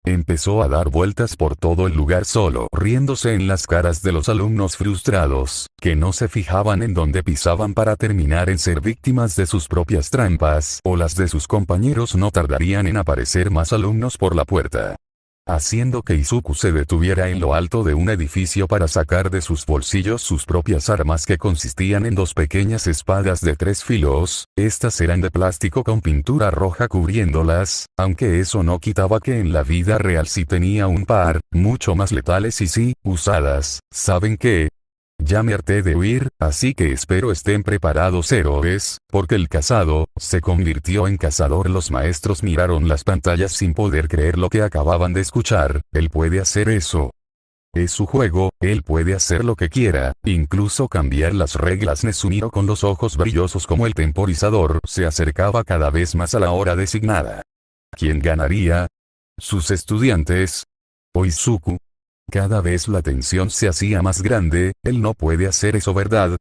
Empezó a dar vueltas por todo el lugar solo riéndose en las caras de los alumnos frustrados, que no se fijaban en dónde pisaban para terminar en ser víctimas de sus propias trampas o las de sus compañeros. No tardarían en aparecer más alumnos por la puerta, haciendo que Izuku se detuviera en lo alto de un edificio para sacar de sus bolsillos sus propias armas, que consistían en dos pequeñas espadas de 3 filos. Estas eran de plástico con pintura roja cubriéndolas, aunque eso no quitaba que en la vida real sí tenía un par, mucho más letales y sí, usadas. ¿Saben qué? Ya me harté de huir, así que espero estén preparados, héroes, porque el cazado se convirtió en cazador. Los maestros miraron las pantallas sin poder creer lo que acababan de escuchar. Él puede hacer eso. Es su juego, él puede hacer lo que quiera, incluso cambiar las reglas. Nezu miró con los ojos brillosos como el temporizador se acercaba cada vez más a la hora designada. ¿Quién ganaría? ¿Sus estudiantes? ¿O Izuku? Cada vez la tensión se hacía más grande. Él no puede hacer eso, ¿verdad?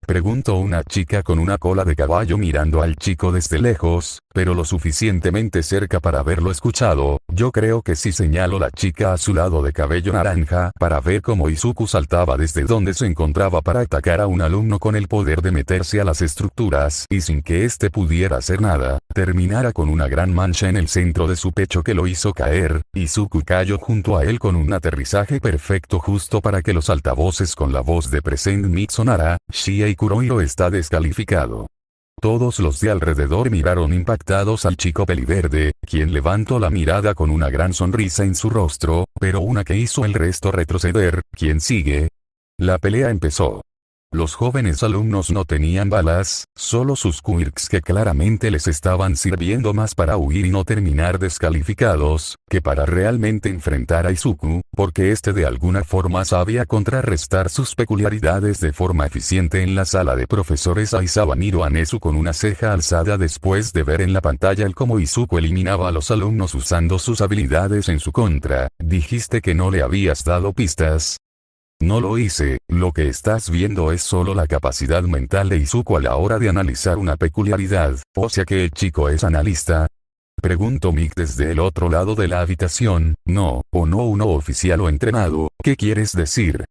Preguntó una chica con una cola de caballo mirando al chico desde lejos, pero lo suficientemente cerca para haberlo escuchado. Yo creo que sí, señaló la chica a su lado de cabello naranja para ver cómo Izuku saltaba desde donde se encontraba para atacar a un alumno con el poder de meterse a las estructuras y sin que éste pudiera hacer nada, terminara con una gran mancha en el centro de su pecho que lo hizo caer. Izuku cayó junto a él con un aterrizaje perfecto justo para que los altavoces con la voz de Present Mic sonara. Shia Kurohiro está descalificado. Todos los de alrededor miraron impactados al chico peliverde, quien levantó la mirada con una gran sonrisa en su rostro, pero una que hizo el resto retroceder. ¿Quién sigue? La pelea empezó. Los jóvenes alumnos no tenían balas, solo sus quirks que claramente les estaban sirviendo más para huir y no terminar descalificados, que para realmente enfrentar a Izuku, porque este de alguna forma sabía contrarrestar sus peculiaridades de forma eficiente. En la sala de profesores Aizawa miró a Nezu con una ceja alzada después de ver en la pantalla el cómo Izuku eliminaba a los alumnos usando sus habilidades en su contra. Dijiste que no le habías dado pistas. No lo hice, lo que estás viendo es solo la capacidad mental de Izuku a la hora de analizar una peculiaridad, o sea que el chico es analista. Preguntó Mick desde el otro lado de la habitación. No, o no uno oficial o entrenado, ¿qué quieres decir?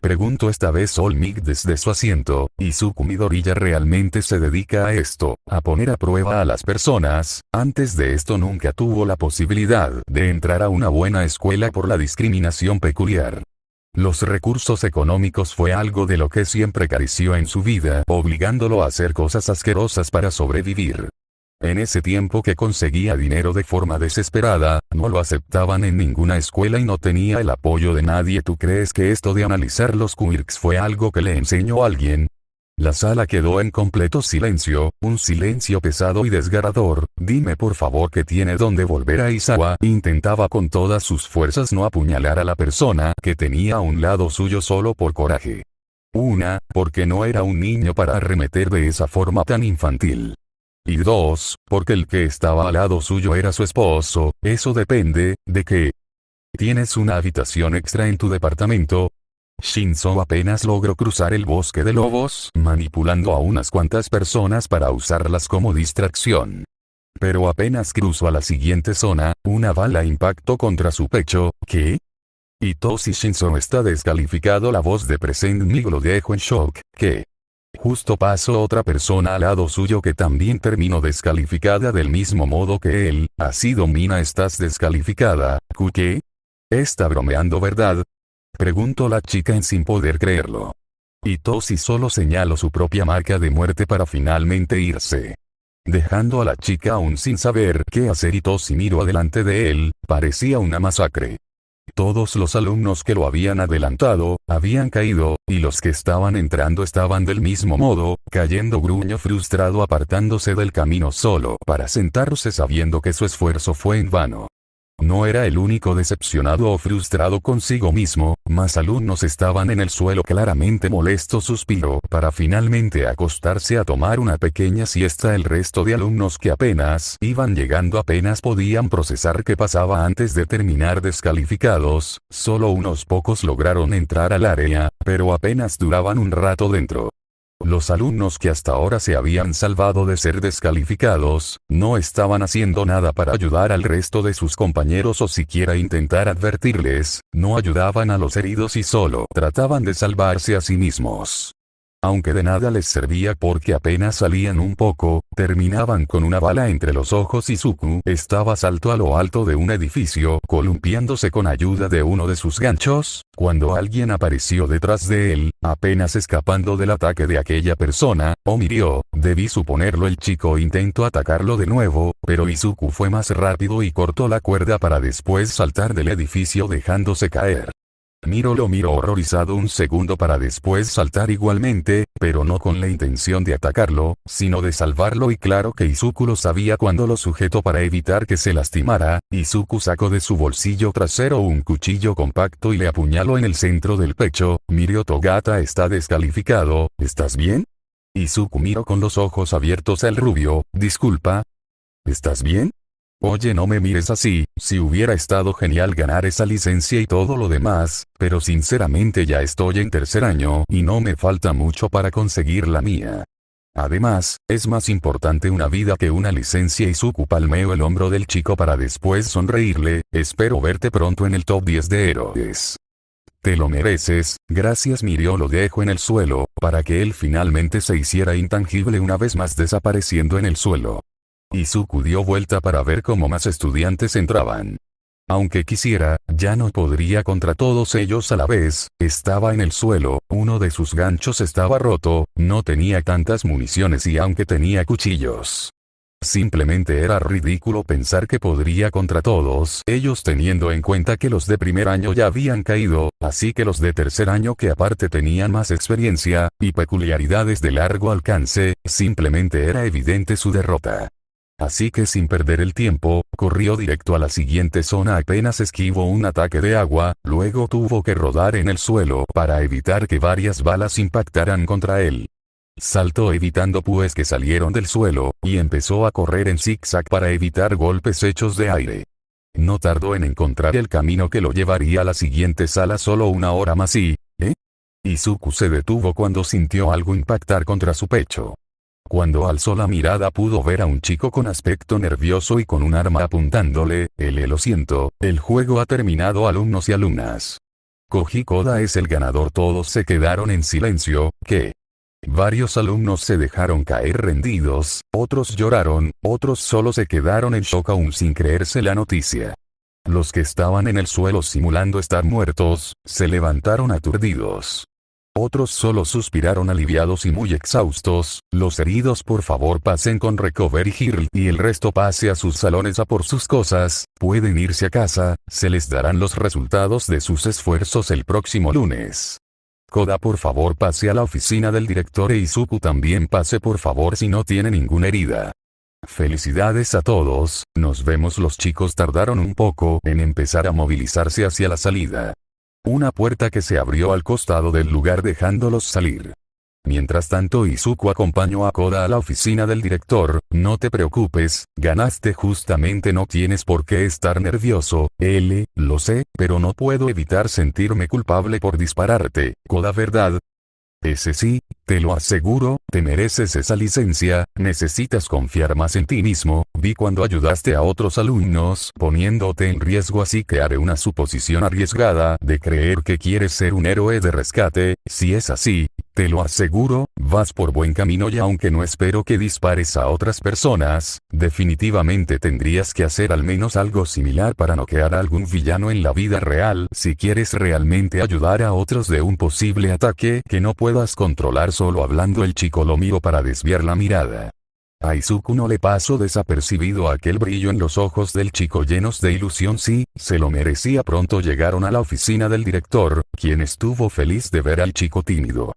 Preguntó esta vez All Mick desde su asiento. Izuku Midoriya realmente se dedica a esto, a poner a prueba a las personas. Antes de esto nunca tuvo la posibilidad de entrar a una buena escuela por la discriminación peculiar. Los recursos económicos fue algo de lo que siempre careció en su vida, obligándolo a hacer cosas asquerosas para sobrevivir. En ese tiempo que conseguía dinero de forma desesperada, no lo aceptaban en ninguna escuela y no tenía el apoyo de nadie. ¿Tú crees que esto de analizar los quirks fue algo que le enseñó a alguien? La sala quedó en completo silencio, un silencio pesado y desgarrador. Dime por favor que tiene donde volver. A Aizawa intentaba con todas sus fuerzas no apuñalar a la persona que tenía a un lado suyo solo por coraje. Una, porque no era un niño para arremeter de esa forma tan infantil. Y dos, porque el que estaba al lado suyo era su esposo. Eso depende, ¿de qué? ¿Tienes una habitación extra en tu departamento? Shinzo apenas logró cruzar el bosque de lobos, manipulando a unas cuantas personas para usarlas como distracción. Pero apenas cruzó a la siguiente zona, una bala impactó contra su pecho. ¿Qué? Itoshi Shinzo está descalificado. La voz de Present Mig lo dejó en shock. ¿Qué? Justo pasó otra persona al lado suyo que también terminó descalificada del mismo modo que él. Así Domina, estás descalificada. ¿Qué? ¿Está bromeando, verdad? Preguntó la chica sin poder creerlo. Itoshi solo señaló su propia marca de muerte para finalmente irse. Dejando a la chica aún sin saber qué hacer. Itoshi miró adelante de él, parecía una masacre. Todos los alumnos que lo habían adelantado, habían caído, y los que estaban entrando estaban del mismo modo, cayendo. Gruñó frustrado apartándose del camino solo para sentarse sabiendo que su esfuerzo fue en vano. No era el único decepcionado o frustrado consigo mismo, más alumnos estaban en el suelo claramente molestos. Suspiró para finalmente acostarse a tomar una pequeña siesta. El resto de alumnos que apenas iban llegando apenas podían procesar qué pasaba antes de terminar descalificados. Solo unos pocos lograron entrar al área, pero apenas duraban un rato dentro. Los alumnos que hasta ahora se habían salvado de ser descalificados, no estaban haciendo nada para ayudar al resto de sus compañeros o siquiera intentar advertirles, no ayudaban a los heridos y solo trataban de salvarse a sí mismos. Aunque de nada les servía porque apenas salían un poco, terminaban con una bala entre los ojos. Izuku estaba salto a lo alto de un edificio, columpiándose con ayuda de uno de sus ganchos, cuando alguien apareció detrás de él, apenas escapando del ataque de aquella persona. Oh Mirio, debí suponerlo. El chico intentó atacarlo de nuevo, pero Izuku fue más rápido y cortó la cuerda para después saltar del edificio dejándose caer. Miro lo miró horrorizado un segundo para después saltar igualmente, pero no con la intención de atacarlo, sino de salvarlo. Y claro que Izuku lo sabía cuando lo sujetó para evitar que se lastimara. Izuku sacó de su bolsillo trasero un cuchillo compacto y le apuñaló en el centro del pecho. Mirio Togata está descalificado, ¿estás bien? Izuku miró con los ojos abiertos al rubio. Disculpa. ¿Estás bien? Oye, no me mires así, si hubiera estado genial ganar esa licencia y todo lo demás, pero sinceramente ya estoy en tercer año y no me falta mucho para conseguir la mía. Además, es más importante una vida que una licencia. Izuku palmeó el hombro del chico para después sonreírle. Espero verte pronto en el top 10 de héroes. Te lo mereces, gracias. Mirio lo dejó en el suelo, para que él finalmente se hiciera intangible una vez más desapareciendo en el suelo. Izuku dio vuelta para ver cómo más estudiantes entraban. Aunque quisiera, ya no podría contra todos ellos a la vez. Estaba en el suelo, uno de sus ganchos estaba roto, no tenía tantas municiones y aunque tenía cuchillos, simplemente era ridículo pensar que podría contra todos ellos teniendo en cuenta que los de primer año ya habían caído, así que los de tercer año que aparte tenían más experiencia, y peculiaridades de largo alcance, simplemente era evidente su derrota. Así que sin perder el tiempo, corrió directo a la siguiente zona apenas esquivó un ataque de agua, luego tuvo que rodar en el suelo para evitar que varias balas impactaran contra él. Saltó evitando pues que salieron del suelo, y empezó a correr en zigzag para evitar golpes hechos de aire. No tardó en encontrar el camino que lo llevaría a la siguiente sala solo una hora más Izuku se detuvo cuando sintió algo impactar contra su pecho. Cuando alzó la mirada pudo ver a un chico con aspecto nervioso y con un arma apuntándole. Lo siento, el juego ha terminado alumnos y alumnas. Koji Koda es el ganador. Todos se quedaron en silencio. ¿Qué? Varios alumnos se dejaron caer rendidos, otros lloraron, otros solo se quedaron en shock aún sin creerse la noticia. Los que estaban en el suelo simulando estar muertos, se levantaron aturdidos. Otros solo suspiraron aliviados y muy exhaustos. Los heridos por favor pasen con Recovery Girl y el resto pase a sus salones a por sus cosas, pueden irse a casa, se les darán los resultados de sus esfuerzos el próximo lunes. Koda por favor pase a la oficina del director e Izuku también pase por favor si no tiene ninguna herida. Felicidades a todos, nos vemos. Los chicos tardaron un poco en empezar a movilizarse hacia la salida. Una puerta que se abrió al costado del lugar dejándolos salir. Mientras tanto Izuku acompañó a Koda a la oficina del director. No te preocupes, ganaste justamente, no tienes por qué estar nervioso, lo sé, pero no puedo evitar sentirme culpable por dispararte, Koda, ¿verdad? Ese sí, te lo aseguro, te mereces esa licencia, necesitas confiar más en ti mismo, vi cuando ayudaste a otros alumnos poniéndote en riesgo, así que haré una suposición arriesgada de creer que quieres ser un héroe de rescate. Si es así, te lo aseguro, vas por buen camino y aunque no espero que dispares a otras personas, definitivamente tendrías que hacer al menos algo similar para noquear a algún villano en la vida real si quieres realmente ayudar a otros de un posible ataque que no puedas controlar. Solo hablando el chico lo miró para desviar la mirada. A Izuku no le pasó desapercibido aquel brillo en los ojos del chico llenos de ilusión. Sí, se lo merecía. Pronto llegaron a la oficina del director, quien estuvo feliz de ver al chico tímido.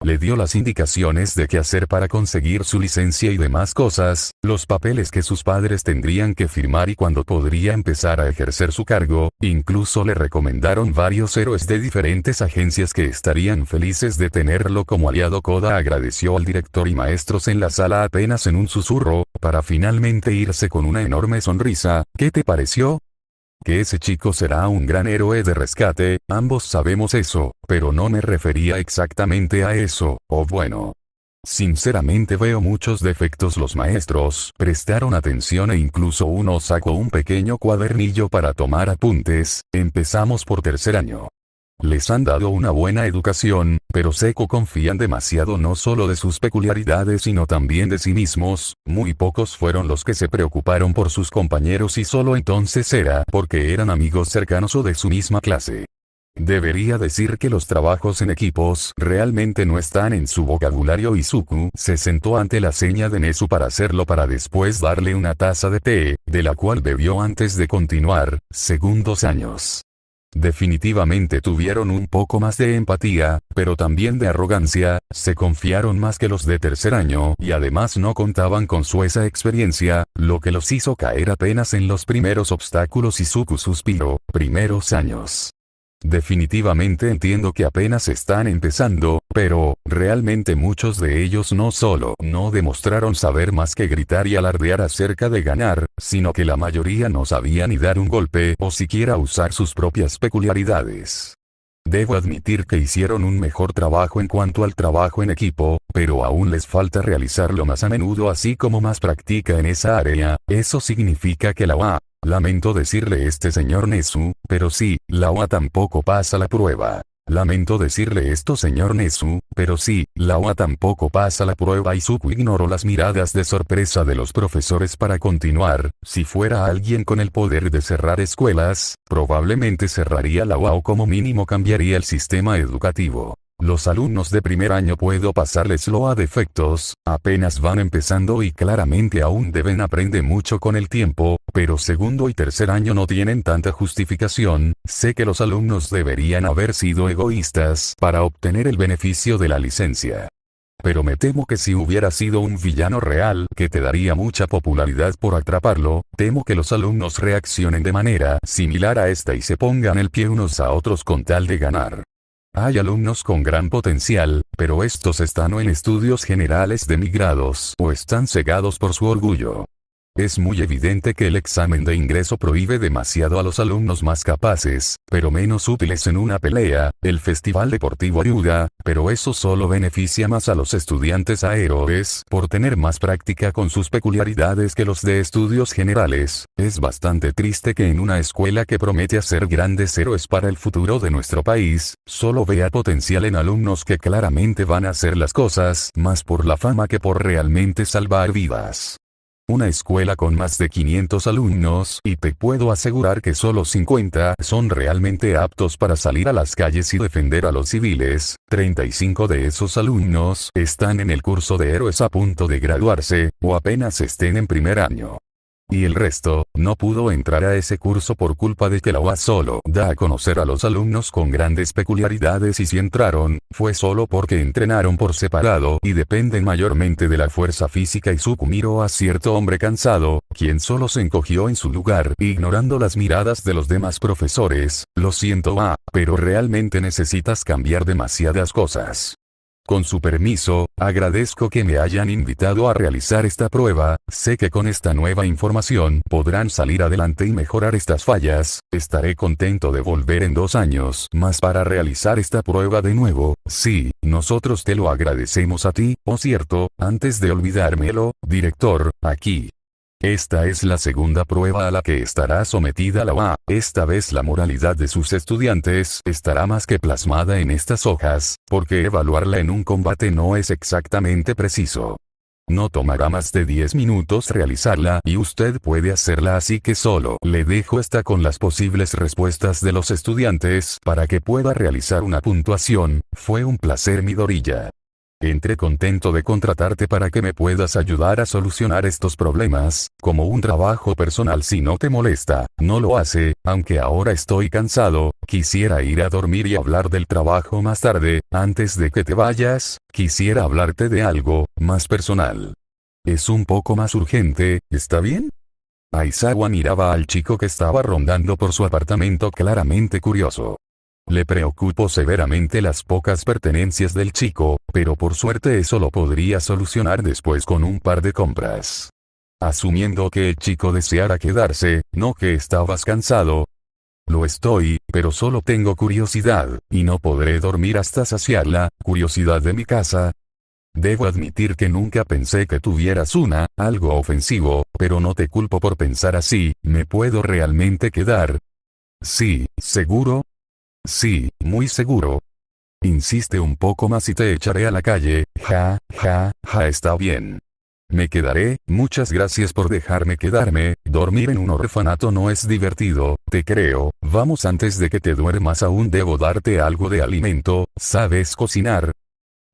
Le dio las indicaciones de qué hacer para conseguir su licencia y demás cosas, los papeles que sus padres tendrían que firmar y cuándo podría empezar a ejercer su cargo, incluso le recomendaron varios héroes de diferentes agencias que estarían felices de tenerlo como aliado. Koda agradeció al director y maestros en la sala apenas en un susurro, para finalmente irse con una enorme sonrisa. ¿Qué te pareció? Que ese chico será un gran héroe de rescate, ambos sabemos eso, pero no me refería exactamente a eso, bueno. Sinceramente veo muchos defectos. Los maestros prestaron atención e incluso uno sacó un pequeño cuadernillo para tomar apuntes. Empezamos por tercer año. Les han dado una buena educación, pero Seko confían demasiado no solo de sus peculiaridades sino también de sí mismos. Muy pocos fueron los que se preocuparon por sus compañeros y solo entonces era porque eran amigos cercanos o de su misma clase. Debería decir que los trabajos en equipos realmente no están en su vocabulario. Izuku se sentó ante la seña de Nezu para hacerlo para después darle una taza de té, de la cual bebió antes de continuar. Segundos años. Definitivamente tuvieron un poco más de empatía, pero también de arrogancia, se confiaron más que los de tercer año y además no contaban con esa experiencia, lo que los hizo caer apenas en los primeros obstáculos. Izuku suspiró, primeros años. Definitivamente entiendo que apenas están empezando, pero, realmente muchos de ellos no solo no demostraron saber más que gritar y alardear acerca de ganar, sino que la mayoría no sabía ni dar un golpe o siquiera usar sus propias peculiaridades. Debo admitir que hicieron un mejor trabajo en cuanto al trabajo en equipo, pero aún les falta realizarlo más a menudo así como más práctica en esa área. Eso significa que la UA, lamento decirle señor Nezu, pero sí, la UA tampoco pasa la prueba. Lamento decirle esto señor Nezu, pero sí, la UA tampoco pasa la prueba. Izuku ignoró las miradas de sorpresa de los profesores para continuar. Si fuera alguien con el poder de cerrar escuelas, probablemente cerraría la UA o como mínimo cambiaría el sistema educativo. Los alumnos de primer año puedo pasarles lo a defectos, apenas van empezando y claramente aún deben aprender mucho con el tiempo, pero segundo y tercer año no tienen tanta justificación. Sé que los alumnos deberían haber sido egoístas para obtener el beneficio de la licencia. Pero me temo que si hubiera sido un villano real que te daría mucha popularidad por atraparlo, temo que los alumnos reaccionen de manera similar a esta y se pongan el pie unos a otros con tal de ganar. Hay alumnos con gran potencial, pero estos están o en estudios generales de mi grados o están cegados por su orgullo. Es muy evidente que el examen de ingreso prohíbe demasiado a los alumnos más capaces, pero menos útiles en una pelea. El festival deportivo ayuda, pero eso solo beneficia más a los estudiantes héroes por tener más práctica con sus peculiaridades que los de estudios generales. Es bastante triste que en una escuela que promete hacer grandes héroes para el futuro de nuestro país, solo vea potencial en alumnos que claramente van a hacer las cosas más por la fama que por realmente salvar vidas. Una escuela con más de 500 alumnos y te puedo asegurar que solo 50 son realmente aptos para salir a las calles y defender a los civiles. 35 de esos alumnos están en el curso de héroes a punto de graduarse, o apenas estén en primer año. Y el resto, no pudo entrar a ese curso por culpa de que la UAS solo da a conocer a los alumnos con grandes peculiaridades y si entraron, fue solo porque entrenaron por separado y dependen mayormente de la fuerza física y Suku miró a cierto hombre cansado, quien solo se encogió en su lugar, ignorando las miradas de los demás profesores. Lo siento, pero realmente necesitas cambiar demasiadas cosas. Con su permiso, agradezco que me hayan invitado a realizar esta prueba. Sé que con esta nueva información podrán salir adelante y mejorar estas fallas. Estaré contento de volver en 2 años más para realizar esta prueba de nuevo. Sí, nosotros te lo agradecemos a ti, cierto. Antes de olvidármelo, director, aquí. Esta es la segunda prueba a la que estará sometida la UA. Esta vez la moralidad de sus estudiantes estará más que plasmada en estas hojas, porque evaluarla en un combate no es exactamente preciso. No tomará más de 10 minutos realizarla y usted puede hacerla, así que solo le dejo esta con las posibles respuestas de los estudiantes para que pueda realizar una puntuación. Fue un placer, Midoriya. Entré contento de contratarte para que me puedas ayudar a solucionar estos problemas, como un trabajo personal. Si no te molesta, no lo hace, aunque ahora estoy cansado, quisiera ir a dormir y hablar del trabajo más tarde. Antes de que te vayas, quisiera hablarte de algo más personal. Es un poco más urgente, ¿está bien? Aizawa miraba al chico que estaba rondando por su apartamento claramente curioso. Le preocupó severamente las pocas pertenencias del chico, pero por suerte eso lo podría solucionar después con un par de compras. Asumiendo que el chico deseara quedarse, no que estabas cansado. Lo estoy, pero solo tengo curiosidad, y no podré dormir hasta saciarla. ¿Curiosidad de mi casa? Debo admitir que nunca pensé que tuvieras algo ofensivo, pero no te culpo por pensar así. ¿Me puedo realmente quedar? Sí, ¿seguro? Sí, muy seguro. Insiste un poco más y te echaré a la calle. Está bien. Me quedaré. Muchas gracias por dejarme quedarme. Dormir en un orfanato no es divertido, te creo. Vamos, antes de que te duermas aún debo darte algo de alimento. ¿Sabes cocinar?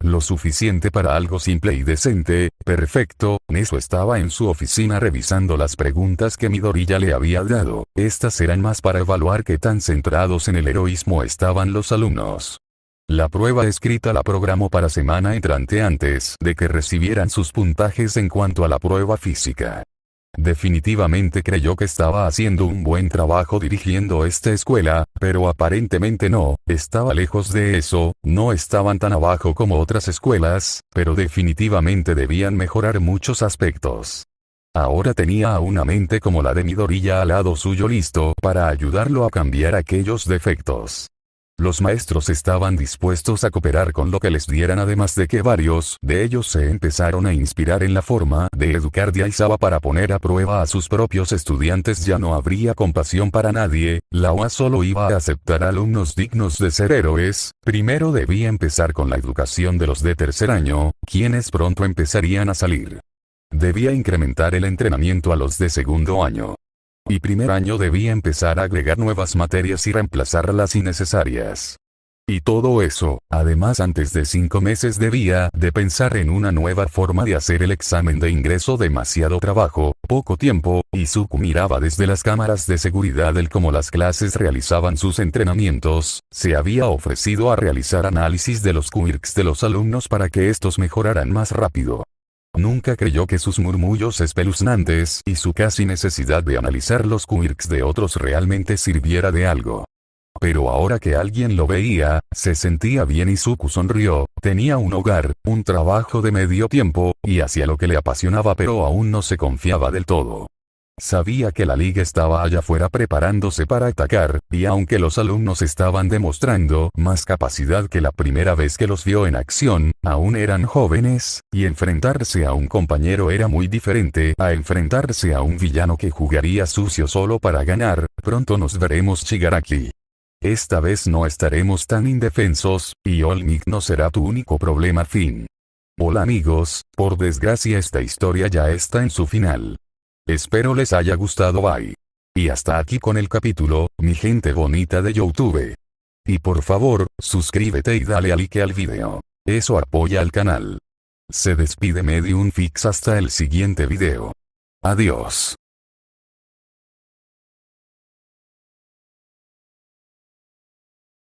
Lo suficiente para algo simple y decente. Perfecto. Neso estaba en su oficina revisando las preguntas que Midoriya le había dado. Estas eran más para evaluar qué tan centrados en el heroísmo estaban los alumnos. La prueba escrita la programó para semana entrante antes de que recibieran sus puntajes en cuanto a la prueba física. Definitivamente creyó que estaba haciendo un buen trabajo dirigiendo esta escuela, pero aparentemente no, estaba lejos de eso. No estaban tan abajo como otras escuelas, pero definitivamente debían mejorar muchos aspectos. Ahora tenía a una mente como la de Midoriya al lado suyo listo para ayudarlo a cambiar aquellos defectos. Los maestros estaban dispuestos a cooperar con lo que les dieran, además de que varios de ellos se empezaron a inspirar en la forma de educar de Aizawa para poner a prueba a sus propios estudiantes. Ya no habría compasión para nadie, la UA solo iba a aceptar alumnos dignos de ser héroes. Primero debía empezar con la educación de los de tercer año, quienes pronto empezarían a salir. Debía incrementar el entrenamiento a los de segundo año. Y primer año debía empezar a agregar nuevas materias y reemplazar las innecesarias. Y todo eso, además antes de 5 meses debía de pensar en una nueva forma de hacer el examen de ingreso. Demasiado trabajo, poco tiempo, y Zuko miraba desde las cámaras de seguridad el cómo las clases realizaban sus entrenamientos. Se había ofrecido a realizar análisis de los quirks de los alumnos para que estos mejoraran más rápido. Nunca creyó que sus murmullos espeluznantes y su casi necesidad de analizar los quirks de otros realmente sirviera de algo. Pero ahora que alguien lo veía, se sentía bien y Zuko sonrió. Tenía un hogar, un trabajo de medio tiempo, y hacía lo que le apasionaba, pero aún no se confiaba del todo. Sabía que la liga estaba allá afuera preparándose para atacar, y aunque los alumnos estaban demostrando más capacidad que la primera vez que los vio en acción, aún eran jóvenes, y enfrentarse a un compañero era muy diferente a enfrentarse a un villano que jugaría sucio solo para ganar. Pronto nos veremos, Shigaraki. Esta vez no estaremos tan indefensos, y Olmec no será tu único problema. Fin. Hola amigos, por desgracia esta historia ya está en su final. Espero les haya gustado. Bye. Y hasta aquí con el capítulo, mi gente bonita de YouTube. Y por favor, suscríbete y dale a like al video. Eso apoya al canal. Se despide Medium Fix hasta el siguiente video. Adiós.